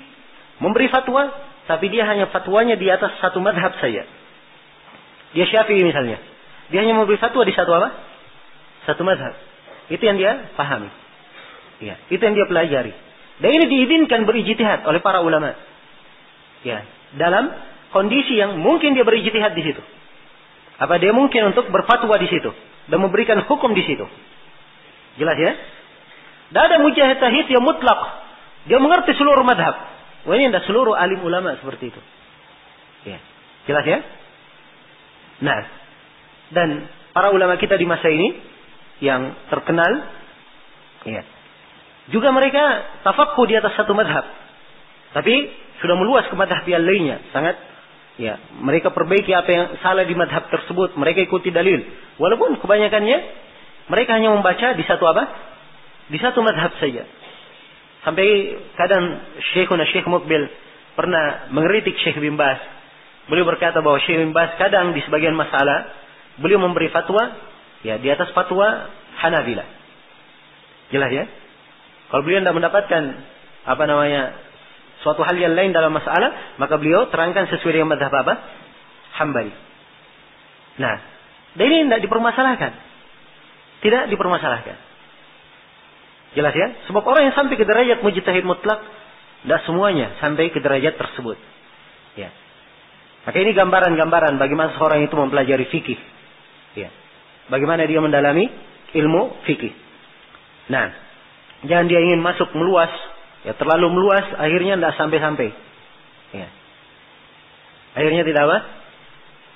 memberi fatwa, tapi dia hanya fatwanya di atas satu madhab saja. Dia Syafi'i misalnya. Dia hanya memberi fatwa di satu apa? Satu madhab. Itu yang dia pahami. Ya, itu yang dia pelajari. Dan ini diizinkan berijtihad oleh para ulama. Ya, dalam kondisi yang mungkin dia berijtihad di situ. Apa dia mungkin untuk berfatwa di situ dan memberikan hukum di situ. Jelas ya? Dan ada mujtahid yang mutlak. Dia mengerti seluruh madhab. Wah, ini tidak seluruh alim ulama seperti itu. Ya. Jelas ya? Nah, dan para ulama kita di masa ini yang terkenal, ya, juga mereka tafaqquh di atas satu madhab. Tapi sudah meluas ke madhab yang lainnya. Sangat, ya, mereka perbaiki apa yang salah di madhab tersebut. Mereka ikuti dalil. Walaupun kebanyakannya mereka hanya membaca di satu apa? Di satu madhab saja. Sampai kadang Syekh Muqbil pernah mengkritik Syekh bin Baz. Beliau berkata bahwa Syekh bin Baz kadang di sebagian masalah beliau memberi fatwa, ya, di atas fatwa Hanabilah. Jelas ya? Kalau beliau tidak mendapatkan suatu hal yang lain dalam masalah, maka beliau terangkan sesuai dengan madhab apa? Hambali. Nah, dan ini tidak dipermasalahkan. Tidak dipermasalahkan. Jelas ya? Sebab orang yang sampai ke derajat mujtahid mutlak, tidak semuanya sampai ke derajat tersebut. Ya. Maka ini gambaran-gambaran bagaimana seorang itu mempelajari fikih. Ya. Bagaimana dia mendalami ilmu fikih. Nah, jangan dia ingin masuk meluas, ya, terlalu meluas, akhirnya tidak sampai-sampai. Ya. Akhirnya tidak apa?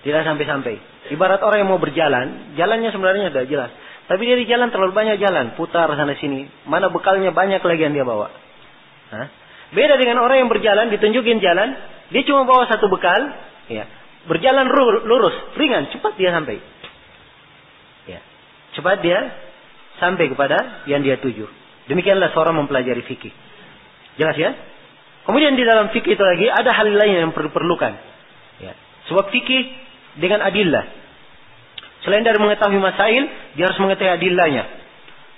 Tidak sampai-sampai. Ibarat orang yang mau berjalan, jalannya sebenarnya sudah jelas. Tapi dia di jalan terlalu banyak jalan, putar sana sini. Mana bekalnya banyak lagi yang dia bawa. Hah? Beda dengan orang yang berjalan, ditunjukin jalan, dia cuma bawa satu bekal, ya, berjalan lurus, ringan, cepat dia sampai. Ya, cepat dia sampai kepada yang dia tuju. Demikianlah seorang mempelajari fikih. Jelas ya? Kemudian di dalam fikih itu lagi ada hal lain yang diperlukan. Ya. Sebab fikih dengan adillah. Selain dari mengetahui masail, dia harus mengetahui adillahnya.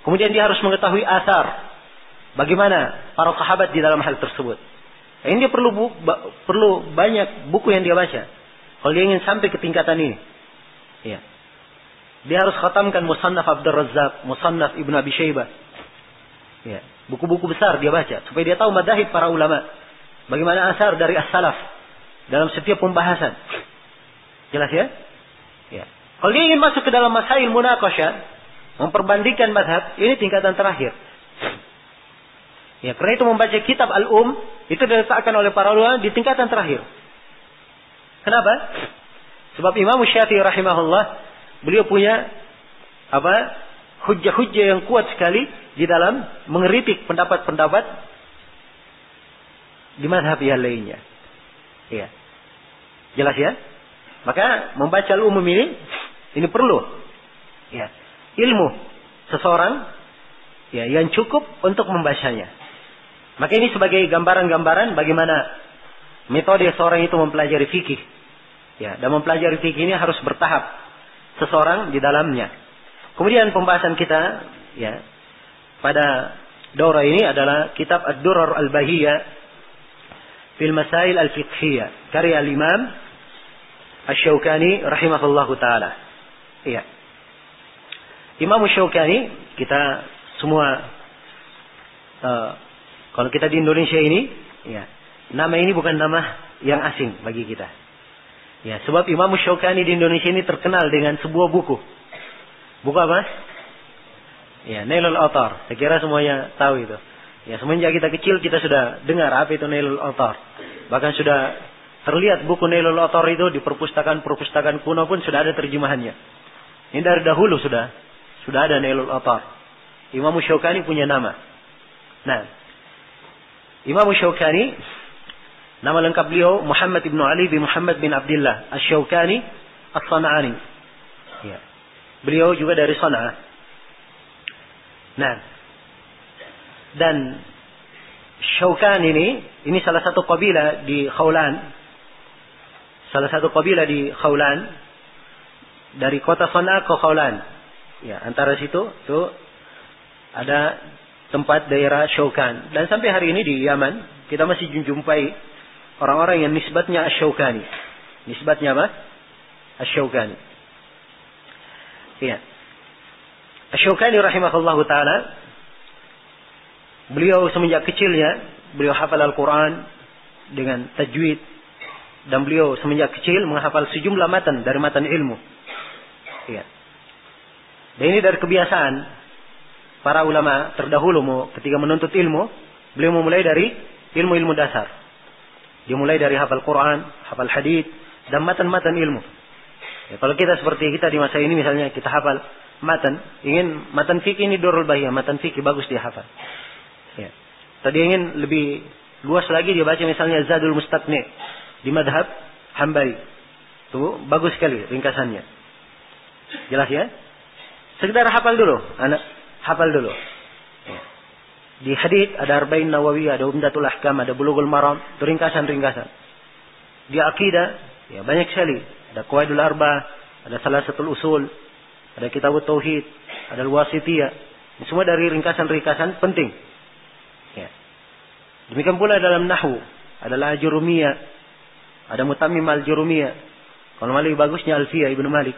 Kemudian dia harus mengetahui asar. Bagaimana para sahabat di dalam hal tersebut. Nah, ini dia perlu banyak buku yang dia baca. Kalau dia ingin sampai ke tingkatan ini. Ya. Dia harus khatamkan Musannaf Abdul Razzaq, Musannaf Ibn Abi Syaibah. Ya. Buku-buku besar dia baca. Supaya dia tahu madhahib para ulama. Bagaimana asar dari as-salaf. Dalam setiap pembahasan. Jelas ya? Ya. Kalau dia ingin masuk ke dalam masail munaqasyah, memperbandingkan madhab, ini tingkatan terakhir. Ya, karena itu membaca kitab itu diletakkan oleh para ulama di tingkatan terakhir. Kenapa? Sebab Imam Syafi'i rahimahullah, beliau punya hujjah-hujjah yang kuat sekali di dalam mengeritik pendapat-pendapat di mazhab yang lainnya. Iya. Jelas ya? Maka membaca al-umum ini perlu. Ya. Ilmu seseorang ya yang cukup untuk membacanya. Maka ini sebagai gambaran-gambaran bagaimana metode seorang itu mempelajari fikih. Ya, dan mempelajari fikih ini harus bertahap seseorang di dalamnya. Kemudian pembahasan kita ya pada daurah ini adalah kitab Ad-Durar Al-Bahiyah fil Masail Al-Fiqhiyah karya Imam Asy-Syaukani rahimahullahu taala. Iya. Imam Asy-Syaukani kita semua kalau kita di Indonesia ini, ya, nama ini bukan nama yang asing bagi kita. Ya, sebab Imam Asy-Syaukani di Indonesia ini terkenal dengan sebuah buku. Buku apa? Ya, Nailul Awtar. Saya kira semuanya tahu itu. Ya, semenjak kita kecil kita sudah dengar apa itu Nailul Awtar. Bahkan sudah terlihat buku Nailul Awtar itu di perpustakaan kuno pun sudah ada terjemahannya. Ini dari dahulu sudah ada Nailul Awtar. Imam Asy-Syaukani punya nama. Nah, Imam Asy-Syaukani, nama lengkap beliau Muhammad bin Ali bin Muhammad bin Abdullah Asy-Syaukani As-San'ani. Ya. Beliau juga dari San'ah. Nah, dan Syaukan ini salah satu kabilah di Khawlan. Salah satu kabilah di Khawlan dari kota San'ah ke Khawlan. Ya, antara situ tuh ada tempat daerah Syaukan. Dan sampai hari ini di Yaman kita masih jumpai orang-orang yang nisbatnya Asy-Syaukani. Nisbatnya apa? Asy-Syaukani. Iya. Asy-Syaukani rahimahullahu taala, beliau semenjak kecilnya beliau hafal Al-Quran dengan tajwid, dan beliau semenjak kecil menghafal sejumlah matan dari matan ilmu. Iya. Dan ini dari kebiasaan para ulama terdahulu ketika menuntut ilmu, beliau memulai dari ilmu-ilmu dasar. Dia mulai dari hafal Quran, hafal hadits, dan matan-matan ilmu. Ya, kalau kita seperti kita di masa ini misalnya kita hafal matan, ingin matan fikih ini Durrul Bahiyah, matan fikih bagus dia hafal. Ya. Tadi ingin lebih luas lagi dia baca misalnya Zadul Mustaqni di madhab Hambali. Itu bagus sekali ringkasannya. Jelas ya? Sekedar hafal dulu, anak. Hafal dulu. Ya. Di hadits ada Arba'in Nawawiyah, ada Umdatul Ahkam, ada Bulughul Maram, itu ringkasan-ringkasan. Di akidah, ya banyak sekali. Ada Qawaidul Arba'ah, ada Salasatul Usul, ada Kitabut Tauhid, ada Al-Wasithiyah. Ini semua dari ringkasan-ringkasan penting. Ya. Demikian pula dalam Nahwu, ada Al-Ajurumiyah, ada Mutammim Al-Jurumiyah. Kalau Malik bagusnya Alfiyah Ibnu Malik.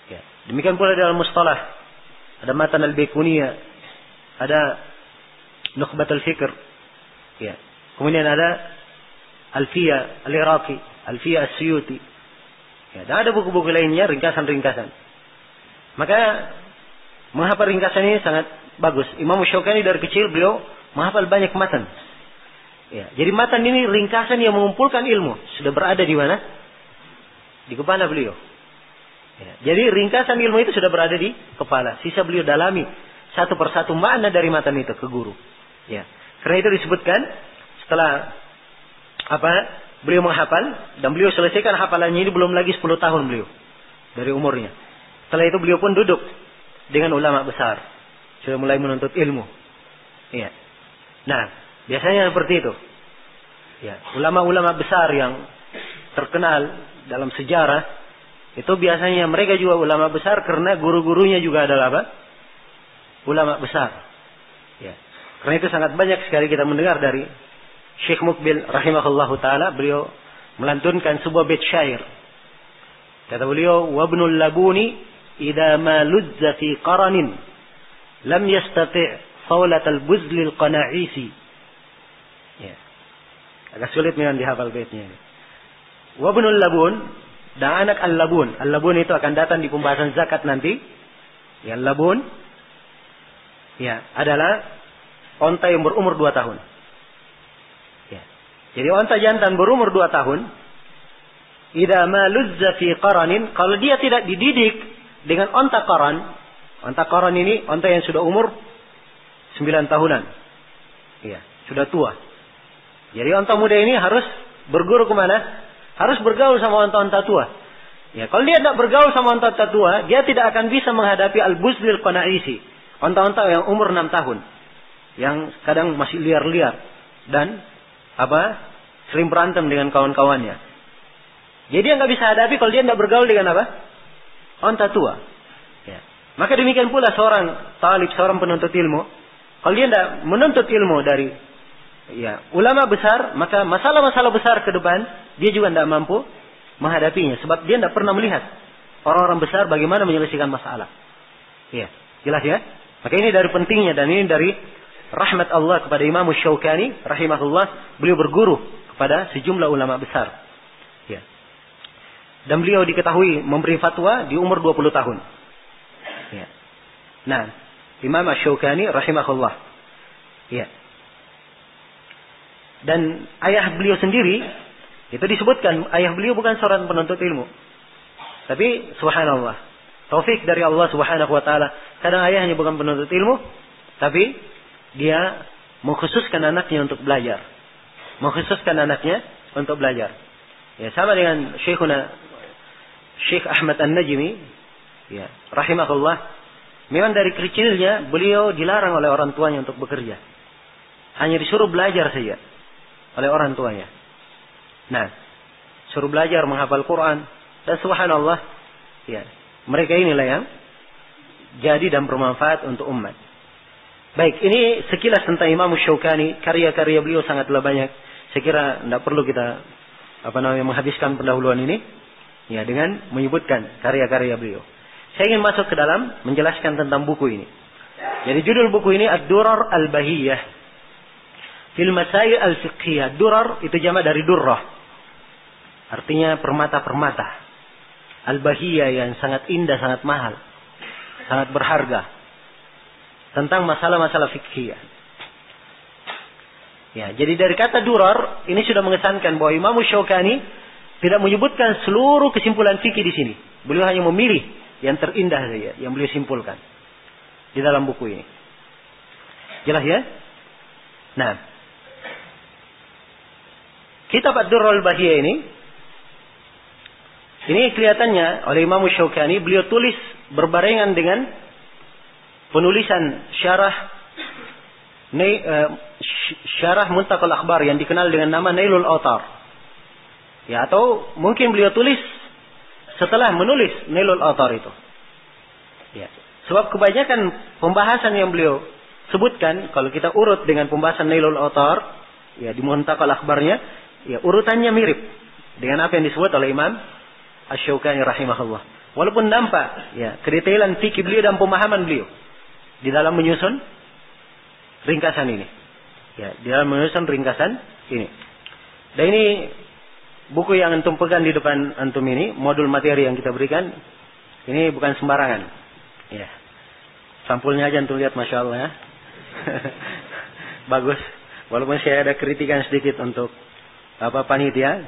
Ya. Demikian pula dalam Mustalah, ada Matan Al-Baiquniyah, ada Nukhbat Al-Fikr. Ya. Kemudian ada Alfiyah Al-Iraqi, Alfiyah As-Suyuti. Ya, dan ada buku-buku lainnya ringkasan-ringkasan. Maka menghafal ringkasan ini sangat bagus. Imam Asy-Syaukani dari kecil beliau menghafal banyak matan. Ya, jadi matan ini ringkasan yang mengumpulkan ilmu. Sudah berada di mana? Di kepala beliau. Ya, jadi ringkasan ilmu itu sudah berada di kepala. Sisa beliau dalami satu persatu makna dari matan itu ke guru. Ya. Karena itu disebutkan setelah beliau menghafal dan beliau selesaikan hafalannya ini belum lagi 10 tahun beliau dari umurnya. Setelah itu beliau pun duduk dengan ulama besar, sudah mulai menuntut ilmu. Iya. Nah, biasanya seperti itu. Ya, ulama-ulama besar yang terkenal dalam sejarah itu biasanya mereka juga ulama besar karena guru-gurunya juga adalah ulama besar. Ya. Karena itu sangat banyak sekali kita mendengar dari Syekh Mukbil rahimahullahu taala, beliau melantunkan sebuah bait syair. Kata beliau, "Wa ibnul labuni idza ma luzza fi qaranin lam yastati' fawlat al-buzli al-qana'isi." Ya. Agak sulit memang dihafal baitnya ini. Wa ibnul labun, dan anak al-labun. Al-labun itu akan datang di pembahasan zakat nanti. Ya, al-labun ya adalah onta yang berumur 2 tahun. Ya. Jadi onta jantan berumur 2 tahun, idza ma luzza fi qaranin, kalau dia tidak dididik dengan onta qaran ini onta yang sudah umur 9 tahunan. Ya, sudah tua. Jadi onta muda ini harus berguru kemana? Harus bergaul sama onta-onta tua. Ya, kalau dia tidak bergaul sama onta-onta tua, dia tidak akan bisa menghadapi al-buzlil qanaisi. Onta-onta yang umur 6 tahun. Yang kadang masih liar-liar. Dan sering berantem dengan kawan-kawannya. Jadi dia nggak bisa hadapi kalau dia tidak bergaul dengan onta tua. Ya. Maka demikian pula seorang talib, seorang penuntut ilmu. Kalau dia tidak menuntut ilmu dari ulama besar, maka masalah-masalah besar ke depan dia juga tidak mampu menghadapinya, sebab dia tidak pernah melihat orang-orang besar bagaimana menyelesaikan masalah. Ya, jelas ya. Maka ini dari pentingnya, dan ini dari rahmat Allah kepada Imam Syaukani rahimahullah, beliau berguru kepada sejumlah ulama besar. Ya. Dan beliau diketahui memberi fatwa di umur 20 tahun. Ya. Nah, Imam Syaukani rahimahullah. Ya. Dan ayah beliau sendiri, itu disebutkan, ayah beliau bukan seorang penuntut ilmu. Tapi subhanallah, taufik dari Allah subhanahu wa ta'ala. Kadang ayahnya bukan penuntut ilmu, tapi dia mengkhususkan anaknya untuk belajar. Ya, sama dengan Syekh Ahmad An-Najmi, ya, rahimahullah. Memang dari kecilnya beliau dilarang oleh orang tuanya untuk bekerja. Hanya disuruh belajar saja oleh orang tuanya. Nah, suruh belajar menghafal Quran, dan subhanallah, ya, mereka inilah yang jadi dan bermanfaat untuk umat. Baik, ini sekilas tentang Imam Syaukani. Karya-karya beliau sangatlah banyak. Saya kira tidak perlu kita menghabiskan pendahuluan ini ya dengan menyebutkan karya-karya beliau. Saya ingin masuk ke dalam menjelaskan tentang buku ini. Jadi judul buku ini Ad-Durar Al-Bahiyah fil Masail Al-Fiqhiyah. Durar itu jamak dari durrah, artinya permata-permata. Al-Bahiyah yang sangat indah, sangat mahal, sangat berharga, tentang masalah-masalah fiqhiyah. Ya, jadi dari kata durar ini sudah mengesankan bahwa Imam Syaukani tidak menyebutkan seluruh kesimpulan fikih di sini. Beliau hanya memilih yang terindah saja yang beliau simpulkan di dalam buku ini. Jelas ya? Nah, kitab Ad-Durar Al-Bahiyah ini kelihatannya oleh Imam Syaukani beliau tulis berbarengan dengan penulisan syarah Muntaqal Akhbar yang dikenal dengan nama Nailul Awtar. Ya, atau mungkin beliau tulis setelah menulis Nailul Awtar itu. Ya, sebab kebanyakan pembahasan yang beliau sebutkan, kalau kita urut dengan pembahasan Nailul Awtar, ya di Muntaqal Akhbarnya, ya urutannya mirip dengan apa yang disebut oleh Imam Asy-Syaukani rahimahullah. Walaupun nampak ya kedetailan fikih beliau dan pemahaman beliau di dalam menyusun ringkasan ini. Ya, di dalam menyusun ringkasan ini. Dan ini buku yang antum pegang di depan antum ini, modul materi yang kita berikan, ini bukan sembarangan. Ya. Sampulnya aja antum lihat, masya Allah ya. Bagus. Walaupun saya ada kritikan sedikit untuk panitia.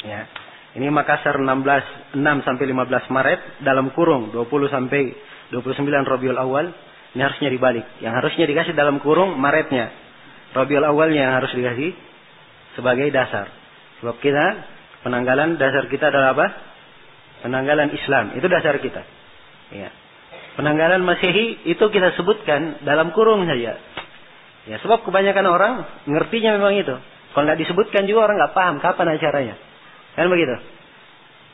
Ya. Ini Makassar 6 sampai 15 Maret dalam kurung 20 sampai 29 Rabiul Awal. Ini harusnya dibalik. Yang harusnya dikasih dalam kurung Maretnya. Rabiul Awalnya yang harus dikasih sebagai dasar. Sebab kita, penanggalan dasar kita adalah apa? Penanggalan Islam, itu dasar kita. Ya. Penanggalan Masehi itu kita sebutkan dalam kurung saja. Ya, sebab kebanyakan orang ngertinya memang itu. Kalau tidak disebutkan juga orang nggak paham kapan acaranya. Kan begitu?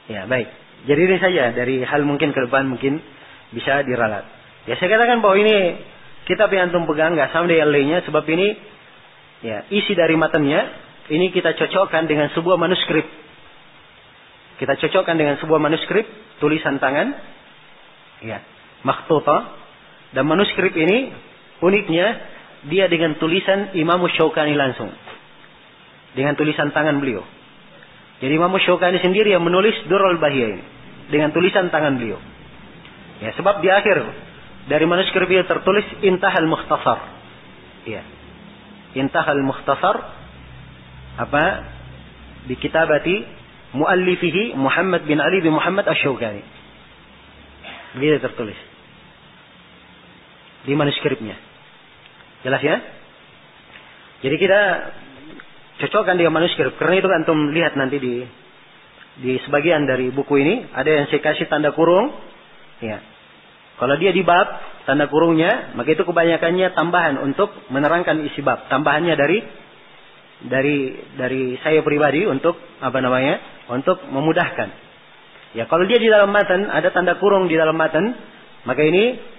Ya, baik. Jadi ini saja dari hal mungkin ke depan mungkin bisa diralat. Ya, saya katakan bahwa ini kitab yang antum pegang nggak sama dengan lainnya, sebab ini ya isi dari matanya ini kita cocokkan dengan sebuah manuskrip. Kita cocokkan dengan sebuah manuskrip tulisan tangan, ya, makhtuta. Dan manuskrip ini uniknya dia dengan tulisan Imam Syaukani langsung, dengan tulisan tangan beliau. Jadi Imam Syaukani sendiri yang menulis Durrul Bahiyah ini dengan tulisan tangan beliau. Ya, sebab di akhir dari manuskrip itu tertulis Intahal Mukhtasar. Ya. Intahal Mukhtasar apa? Bi kitabati muallifihi Muhammad bin Ali bin Muhammad Asy-Syaukani. Begitu tertulis di manuskripnya. Jelas ya? Jadi kita cocokkan dengan manuskrip. Karena itu antum lihat nanti di sebagian dari buku ini ada yang saya kasih tanda kurung. Ya. Kalau dia di bab tanda kurungnya, maka itu kebanyakannya tambahan untuk menerangkan isi bab. Tambahannya dari saya pribadi untuk apa namanya? Untuk memudahkan. Ya, kalau dia di dalam matan ada tanda kurung di dalam matan, maka ini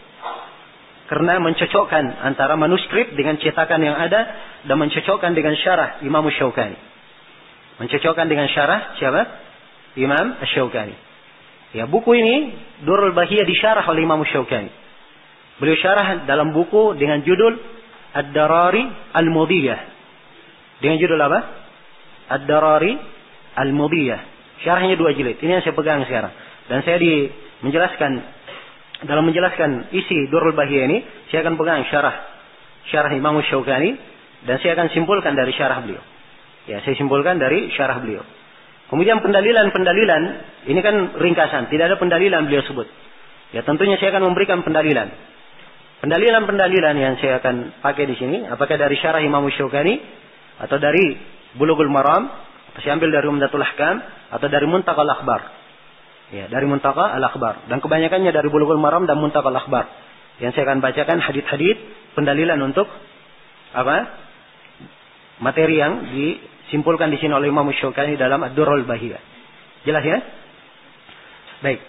karena mencocokkan antara manuskrip dengan cetakan yang ada dan mencocokkan dengan syarah Imam Syaukani. Mencocokkan dengan syarah siapa? Imam Syaukani. Ya, buku ini Durrul Bahiyah disyarah oleh Imam Syaukani. Beliau syarah dalam buku dengan judul Ad-Darari Al-Mudiyah. Dengan judul apa? Ad-Darari Al-Mudiyah. Syarahnya 2 jilid. Ini yang saya pegang sekarang. Dan saya dalam menjelaskan isi Durrul Bahiyah ini, saya akan pegang syarah Imam Syaukani dan saya akan simpulkan dari syarah beliau. Ya, saya simpulkan dari syarah beliau. Kemudian pendalilan, ini kan ringkasan, tidak ada pendalilan beliau sebut. Ya, tentunya saya akan memberikan pendalilan. Pendalilan yang saya akan pakai di sini, apakah dari syarah Imam Syaukani atau dari Bulughul Maram, atau saya ambil dari Umdatul Ahkam atau dari Muntaqal Akhbar. Ya, dari Muntaqal Al-Akhbar. Dan kebanyakannya dari Bulughul Maram dan Muntaqal Akhbar. Yang saya akan bacakan hadits-hadits pendalilan untuk apa? Materi yang disimpulkan di sini oleh Imam Syaukani dalam Ad-Durrul Bahiyah. Jelas ya? Baik.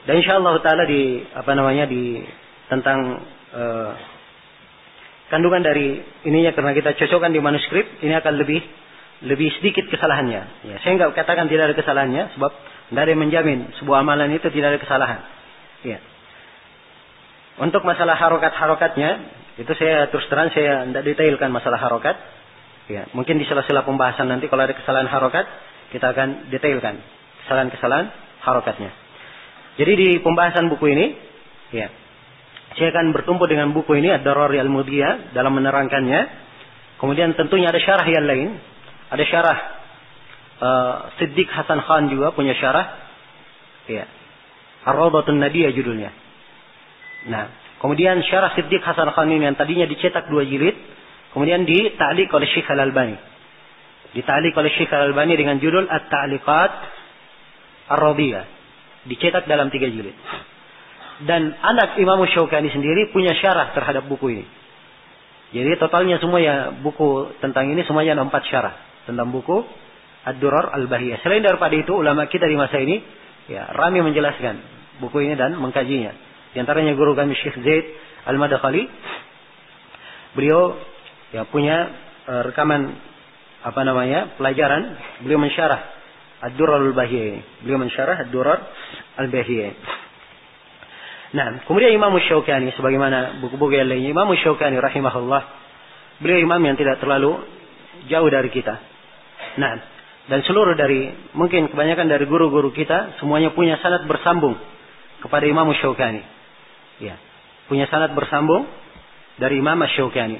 Dan insyaallah taala tentang kandungan dari ininya, karena kita cocokkan di manuskrip, ini akan lebih sedikit kesalahannya. Ya, saya nggak katakan tidak ada kesalahannya, sebab tidak ada yang menjamin sebuah amalan itu tidak ada kesalahan. Ya. Untuk masalah harokat-harokatnya, itu saya terus terang saya tidak detailkan masalah harokat. Ya, mungkin di sela-sela pembahasan nanti kalau ada kesalahan harokat, kita akan detailkan kesalahan-kesalahan harokatnya. Jadi di pembahasan buku ini, ya, saya akan bertumpu dengan buku ini Ad-Darari Al-Mudiyah dalam menerangkannya. Kemudian tentunya ada syarah yang lain. Ada syarah Siddiq Hasan Khan juga punya syarah. Ya. Ar-Rawdatun Nadiyah judulnya. Nah, kemudian syarah Siddiq Hasan Khan ini yang tadinya dicetak 2 jilid, kemudian dita'liq oleh Syekh Al-Albani. Dita'liq oleh Syekh Al-Albani dengan judul At-Ta'liqat Ar-Radiyah. Dicetak dalam 3 jilid. Dan anak Imam Syaukani sendiri punya syarah terhadap buku ini. Jadi totalnya semua ya buku tentang ini semuanya ada 4 syarah tentang buku Ad-Durar Al-Bahiyah. Selain daripada itu, ulama kita di masa ini ya ramai menjelaskan buku ini dan mengkajinya. Di antaranya guru kami Syekh Zaid Al-Madkhali. Beliau ya punya rekaman pelajaran, beliau mensyarah Ad-Durar Al-Bahiyah ini. Beliau mensyarah Ad-Durar Al-Bahiyah. Nah, kemudian Imam Syaukani sebagaimana buku-buku yang lainnya, Imam Syaukani rahimahullah, beliau imam yang tidak terlalu jauh dari kita. Nah, dan seluruh dari mungkin kebanyakan dari guru-guru kita semuanya punya sanad bersambung kepada Imam Syaukani. Ya, punya sanad bersambung dari Imam Syaukani.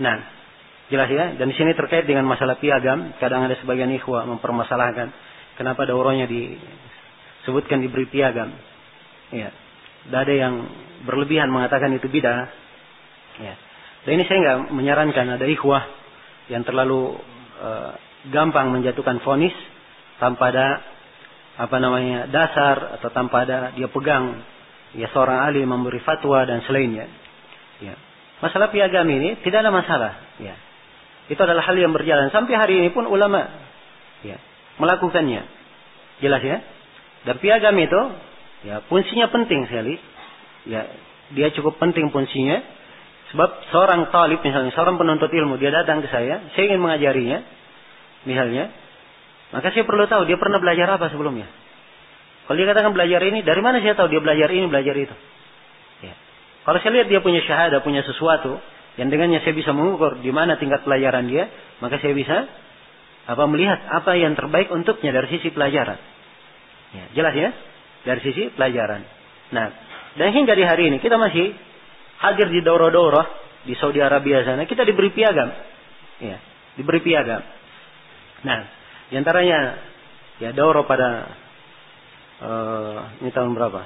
Nah, jelas ya, dan di sini terkait dengan masalah piagam, kadang ada sebagian ikhwah mempermasalahkan kenapa daurahnya disebutkan diberi piagam. Ya. Tidak ada yang berlebihan mengatakan itu bid'ah. Ya. Dan ini saya nggak menyarankan ada ikhwah yang terlalu gampang menjatuhkan vonis tanpa ada dasar atau tanpa ada dia pegang ya seorang ahli memberi fatwa dan selainnya. Ya. Masalah piagam ini tidak ada masalah. Ya. Itu adalah hal yang berjalan sampai hari ini pun ulama ya melakukannya. Jelas ya. Dan piagam itu ya fungsinya penting sekali. Ya, dia cukup penting fungsinya. Sebab seorang talib misalnya, seorang penuntut ilmu, dia datang ke saya ingin mengajarinya, misalnya, maka saya perlu tahu dia pernah belajar apa sebelumnya. Kalau dia katakan belajar ini, dari mana saya tahu dia belajar ini, belajar itu? Ya. Kalau saya lihat dia punya syahadah, punya sesuatu, yang dengannya saya bisa mengukur di mana tingkat pelajaran dia, maka saya bisa melihat apa yang terbaik untuknya dari sisi pelajaran. Ya, jelas ya? Dari sisi pelajaran. Nah, dan hingga di hari ini kita masih hadir di daurah-daurah di Saudi Arabia sana, kita diberi piagam. Ya, diberi piagam. Nah, di antaranya ya daurah pada ini tahun berapa?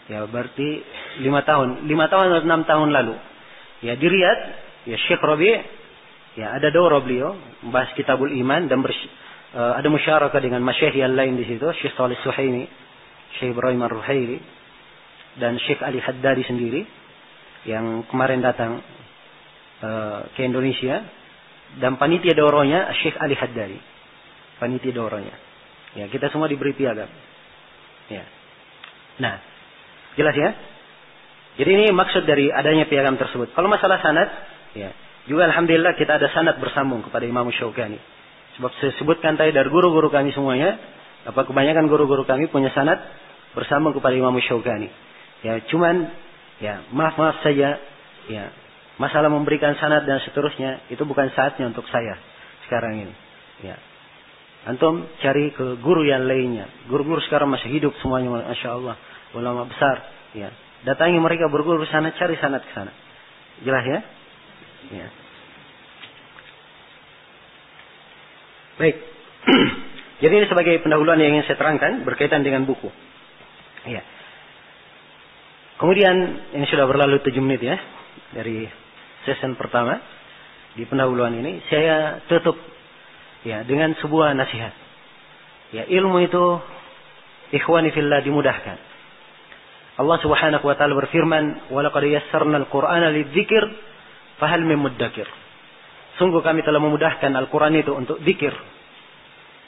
Ya, berarti 5 tahun atau 6 tahun lalu. Ya, di Riyadh, ya Syekh Rabi' ya ada daurah beliau membahas Kitabul Iman dan ada musyarakah dengan masyayikh yang lain di situ, Syekh Shalih Suhaimi, Syekh Ibrahim Ar-Ruhaili dan Syekh Ali Haddadi sendiri yang kemarin datang ke Indonesia, dan panitia daurahnya Syekh Ali Haddadi, panitia daurahnya. Ya, kita semua diberi piagam. Ya. Nah, jelas ya? Jadi ini maksud dari adanya piagam tersebut. Kalau masalah sanad, ya, juga alhamdulillah kita ada sanad bersambung kepada Imam Syaukani. Sebab saya sebutkan tadi dari guru-guru kami semuanya, kebanyakan guru-guru kami punya sanad bersambung kepada Imam Syaukani. Ya, cuman ya maaf saja, ya masalah memberikan sanad dan seterusnya itu bukan saatnya untuk saya sekarang ini. Ya, antum cari ke guru yang lainnya. Guru-guru sekarang masih hidup semuanya, masya Allah, ulama besar. Ya, datangi mereka berguru sana, cari sanad ke sana. Jelas ya? Ya. Baik. Jadi ini sebagai pendahuluan yang ingin saya terangkan berkaitan dengan buku. Ya. Kemudian ini sudah berlalu 7 menit ya dari sesi pertama di pendahuluan ini. Saya tutup ya dengan sebuah nasihat. Ya, ilmu itu ikhwani fillah dimudahkan. Allah Subhanahu wa taala berfirman, "Wa laqad yassarna al-Qur'ana lidzikr fahal min muddakir." Sungguh kami telah memudahkan Al-Qur'an itu untuk zikir.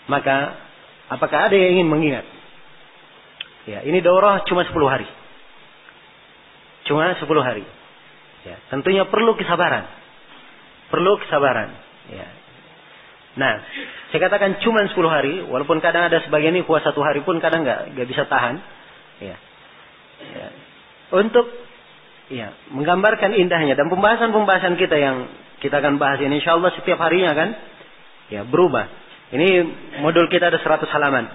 Maka apakah ada yang ingin mengingat? Ya, ini daurah cuma 10 hari. Cuma 10 hari. Ya, tentunya perlu kesabaran. Perlu kesabaran. Ya. Nah, saya katakan cuma 10 hari, walaupun kadang ada sebagian ini kuasa 1 hari pun kadang nggak bisa tahan. Ya. Ya. Untuk ya menggambarkan indahnya dan pembahasan kita yang kita akan bahas ini, insya Allah setiap harinya kan ya berubah. Ini modul kita ada 100 halaman.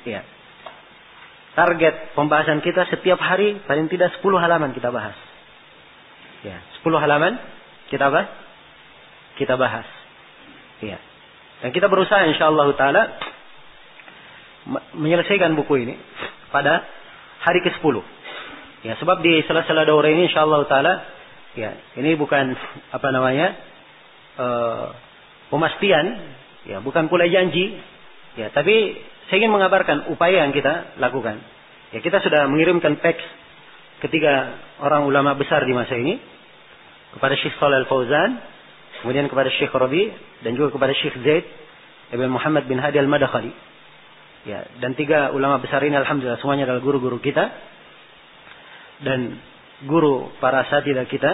Ya. Target pembahasan kita setiap hari paling tidak 10 halaman kita bahas. Ya, 10 halaman kita bahas. Ya. Dan kita berusaha insyaallah taala menyelesaikan buku ini pada hari ke-10. Ya, sebab di sela-sela daurah ini insyaallah taala ya, ini bukan pemastian, ya, bukan pula janji. Ya, tapi saya ingin mengabarkan upaya yang kita lakukan. Ya, kita sudah mengirimkan teks ketiga orang ulama besar di masa ini, kepada Syekh Shalih Al-Fauzan, kemudian kepada Syekh Rabi, dan juga kepada Syekh Zaid Ibn Muhammad bin Hadi Al-Madkhali. Ya, dan 3 ulama besar ini alhamdulillah semuanya adalah guru-guru kita dan guru para asatidzah kita.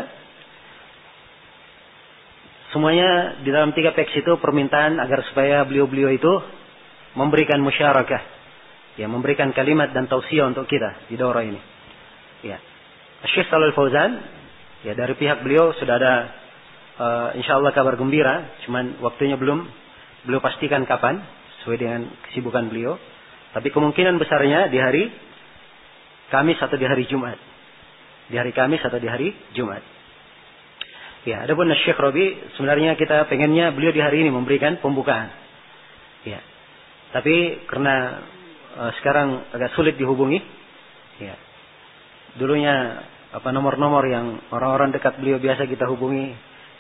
Semuanya di dalam 3 teks itu permintaan agar supaya beliau-beliau itu memberikan musyarakah, ya, memberikan kalimat dan tausiah untuk kita di daurah ini. Ya, Syekh Shalih Al-Fauzan, ya, dari pihak beliau sudah ada insyaallah kabar gembira, cuman waktunya belum pastikan kapan sesuai dengan kesibukan beliau. Tapi kemungkinan besarnya di hari Kamis atau di hari Jumat. Di hari Kamis atau di hari Jumat. Ya, adapun Syekh Rabi sebenarnya kita pengennya beliau di hari ini memberikan pembukaan. Ya. Tapi karena sekarang agak sulit dihubungi, ya. Dulunya nomor-nomor yang orang-orang dekat beliau biasa kita hubungi.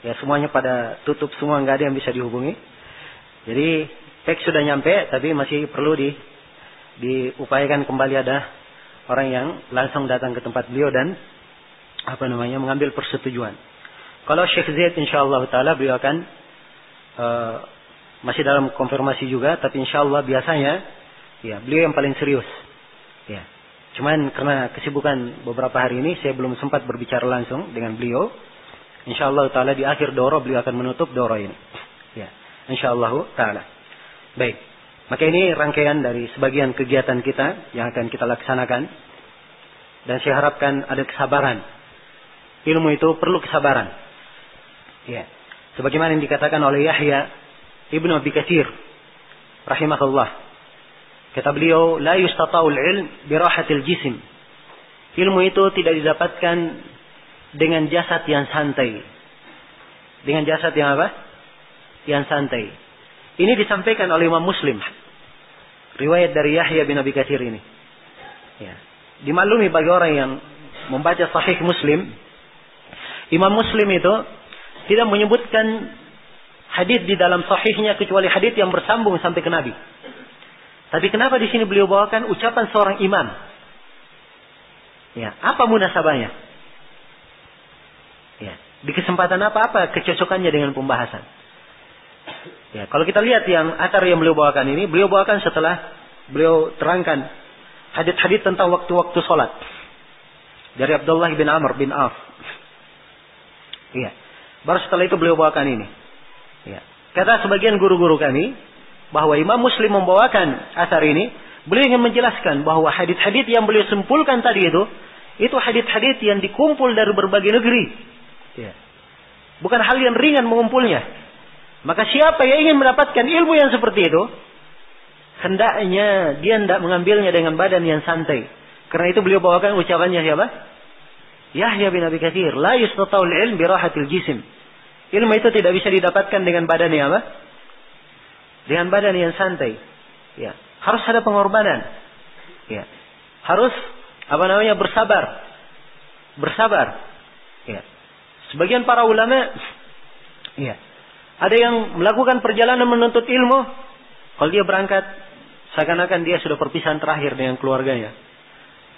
Ya semuanya pada tutup semua, nggak ada yang bisa dihubungi. Jadi teks sudah nyampe, tapi masih perlu diupayakan kembali ada orang yang langsung datang ke tempat beliau dan mengambil persetujuan. Kalau Syekh Zaid insyaallah taala beliau akan masih dalam konfirmasi juga, tapi insyaallah biasanya ya beliau yang paling serius. Ya. Cuman karena kesibukan beberapa hari ini saya belum sempat berbicara langsung dengan beliau. Insyaallah taala di akhir daurah beliau akan menutup daurah ini. Ya, insyaallah taala. Baik. Maka ini rangkaian dari sebagian kegiatan kita yang akan kita laksanakan. Dan saya harapkan ada kesabaran. Ilmu itu perlu kesabaran. Ya. Sebagaimana yang dikatakan oleh Yahya Ibnu Abi Katsir rahimahullah. Kata beliau, la yustata'ul ilm birahatil jism. Ilmu itu tidak didapatkan dengan jasad yang santai. Dengan jasad yang apa? Yang santai. Ini disampaikan oleh Imam Muslim. Riwayat dari Yahya bin Abi Katsir ini. Ya. Dimaklumi bagi orang yang membaca Sahih Muslim, Imam Muslim itu tidak menyebutkan hadis di dalam sahihnya kecuali hadis yang bersambung sampai ke Nabi. Tapi kenapa di sini beliau bawakan ucapan seorang imam? Ya, apa munasabahnya? Ya, di kesempatan apa kecocokannya dengan pembahasan? Ya, kalau kita lihat yang atar yang beliau bawakan ini, beliau bawakan setelah beliau terangkan hadis-hadis tentang waktu-waktu salat dari Abdullah bin Amr bin Auf. Iya. Baru setelah itu beliau bawakan ini. Ya. Kata sebagian guru-guru kami bahwa Imam Muslim membawakan asar ini, beliau ingin menjelaskan bahwa hadis-hadis yang beliau simpulkan tadi itu hadis-hadis yang dikumpul dari berbagai negeri. Ya. Bukan hal yang ringan mengumpulnya. Maka siapa yang ingin mendapatkan ilmu yang seperti itu, hendaknya dia tidak mengambilnya dengan badan yang santai. Karena itu beliau bawakan ucapannya siapa? Yahya bin Abi Katsir, la yustata'ul ilm birahatil jism. Ilmu itu tidak bisa didapatkan dengan badan yang apa? Dengan badan yang santai. Ya, harus ada pengorbanan. Ya. Harus bersabar. Bersabar. Ya. Sebagian para ulama ya, ada yang melakukan perjalanan menuntut ilmu, kalau dia berangkat seakan-akan dia sudah perpisahan terakhir dengan keluarganya.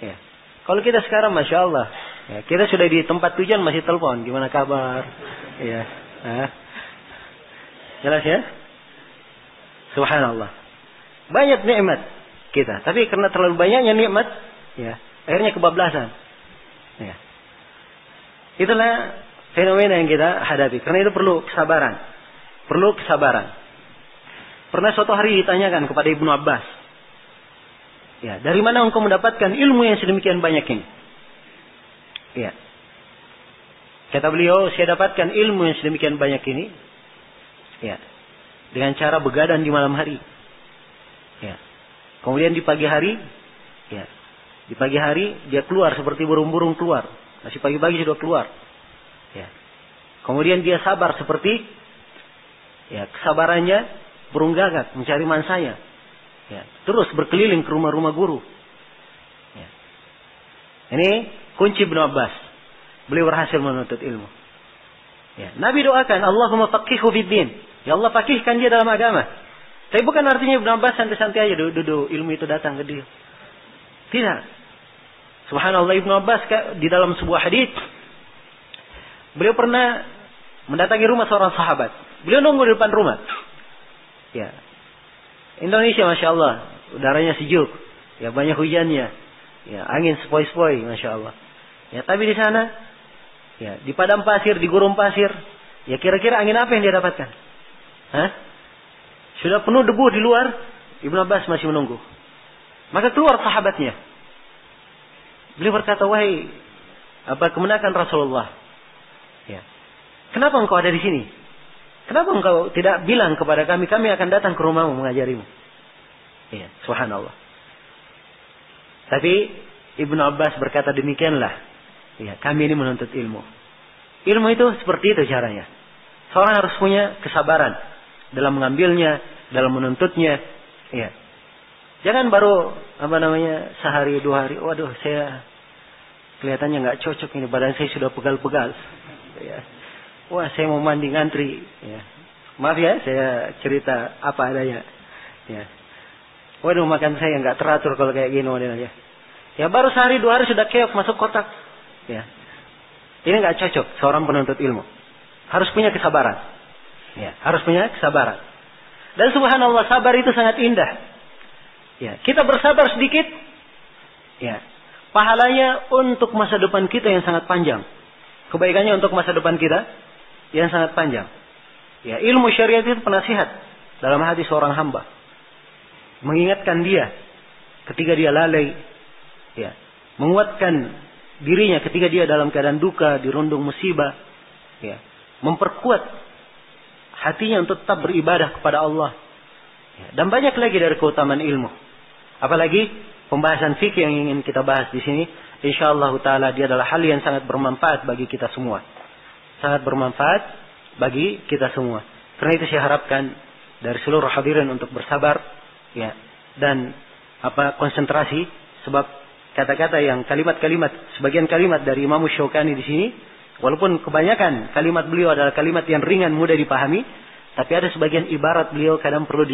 Ya. Kalau kita sekarang Masya Allah, ya, kita sudah di tempat tujuan masih telepon, gimana kabar? Ya. Jelas ya? Subhanallah. Banyak nikmat kita, tapi karena terlalu banyaknya nikmat, ya, akhirnya kebablasan. Ya. Itulah fenomena yang kita hadapi. Karena itu perlu kesabaran. Perlu kesabaran. Pernah suatu hari ditanyakan kepada Ibnu Abbas, ya, dari mana engkau mendapatkan ilmu yang sedemikian banyak ini? Ya. Kata beliau, saya dapatkan ilmu yang sedemikian banyak ini, ya, dengan cara begadang di malam hari. Ya. Kemudian di pagi hari, ya, di pagi hari dia keluar seperti burung-burung keluar. Masih pagi-pagi sudah keluar. Ya. Kemudian dia sabar seperti, ya, kesabarannya burung gagak mencari mansanya. Ya. Terus berkeliling ke rumah-rumah guru. Ya. Ini kunci Ibnu Abbas. Beliau berhasil menuntut ilmu. Ya. Nabi doakan, Allahumma faqihhu fid-din. Ya Allah, fakihkan dia dalam agama. Tapi bukan artinya Ibnu Abbas santai-santai aja duduk ilmu itu datang ke dia. Tidak. Subhanallah, Ibnu Abbas di dalam sebuah hadis, beliau pernah mendatangi rumah seorang sahabat. Beliau nunggu di depan rumah. Ya. Indonesia Masya Allah, udaranya sejuk. Ya, banyak hujannya. Ya, angin sepoi-sepoi Masya Allah. Ya, tapi di sana, ya, di padang pasir, di gurun pasir, ya, kira-kira angin apa yang dia dapatkan? Hah? Sudah penuh debu di luar, Ibnu Abbas masih menunggu. Maka keluar sahabatnya. Beliau berkata, wahai kemenakan Rasulullah, ya, kenapa engkau ada di sini? Kenapa engkau tidak bilang kepada kami akan datang ke rumahmu mengajarimu? Ya, subhanallah. Tapi Ibnu Abbas berkata demikianlah. Ya, kami ini menuntut ilmu. Ilmu itu seperti itu caranya. Seorang harus punya kesabaran dalam mengambilnya, dalam menuntutnya. Ya. Jangan baru sehari dua hari, waduh saya kelihatannya nggak cocok ini, badan saya sudah pegal-pegal. Ya. Wah, saya mau mandi ngantri. Ya. Maaf ya, saya cerita apa adanya. Ya. Waduh, makan saya nggak teratur kalau kayak gini modelnya. Ya baru sehari 2 hari sudah keok masuk kotak. Ya. Ini nggak cocok seorang penuntut ilmu. Harus punya kesabaran. Ya, harus punya kesabaran. Dan subhanallah, sabar itu sangat indah. Ya, kita bersabar sedikit. Ya. Pahalanya untuk masa depan kita yang sangat panjang. Kebaikannya untuk masa depan kita yang sangat panjang. Ya, ilmu syariat itu penasihat dalam hati seorang hamba. Mengingatkan dia ketika dia lalai. Ya, menguatkan dirinya ketika dia dalam keadaan duka, dirundung musibah. Ya, memperkuat hatinya untuk tetap beribadah kepada Allah. Ya, dan banyak lagi dari keutamaan ilmu. Apalagi pembahasan fikih yang ingin kita bahas di sini, insyaallah taala dia adalah hal yang sangat bermanfaat bagi kita semua. Sangat bermanfaat bagi kita semua. Karena itu saya harapkan dari seluruh hadirin untuk bersabar, ya, dan konsentrasi, sebab kata-kata yang kalimat-kalimat, sebagian kalimat dari Imam Syaukani di sini, walaupun kebanyakan kalimat beliau adalah kalimat yang ringan, mudah dipahami, tapi ada sebagian ibarat beliau kadang perlu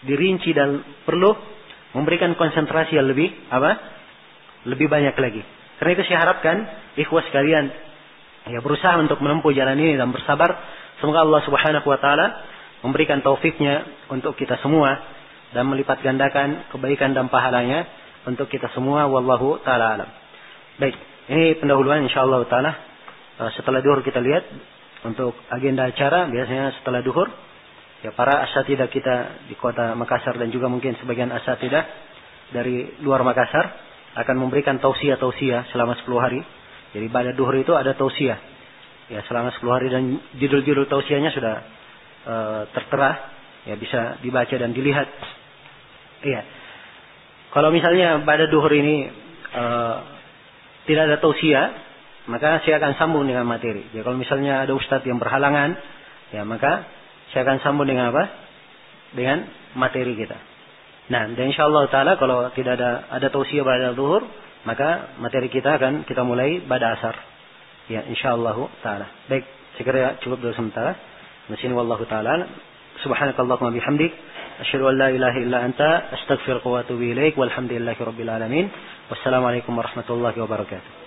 dirinci dan perlu memberikan konsentrasi yang lebih banyak lagi. Karena itu saya harapkan ikhwah sekalian, ya, berusaha untuk menempuh jalan ini dan bersabar. Semoga Allah Subhanahu wa taala memberikan taufiknya untuk kita semua dan melipat gandakan kebaikan dan pahalanya untuk kita semua. Wallahu taala alam. Baik, ini pendahuluan insyaallah taala. Setelah duhur kita lihat untuk agenda acara. Biasanya setelah duhur, ya, para asatidah kita di kota Makassar dan juga mungkin sebagian asatidah dari luar Makassar akan memberikan tausiah selama 10 hari. Jadi pada duhur itu ada tausiah, ya, selama 10 hari, dan judul-judul tausiahnya sudah tertera, ya, bisa dibaca dan dilihat. Iya. Kalau misalnya pada duhur ini tidak ada tausiah, maka saya akan sambung dengan materi. Ya, kalau misalnya ada ustadz yang berhalangan, ya, maka saya akan sambung dengan apa? Dengan materi kita. Nah, dan insyaallah taala kalau tidak ada tausiah pada duhur, maka materi kita akan kita mulai pada asar. Ya, insyaallah taala. Baik, sekiranya cukup dulu sementara. Mesin wallahu taala. Subhanakallahumma bihamdik, asyhadu an la ilaha illa anta, astaghfiruka wa atubu ilaik. Walhamdulillahirabbil alamin. Wassalamualaikum warahmatullahi wabarakatuh.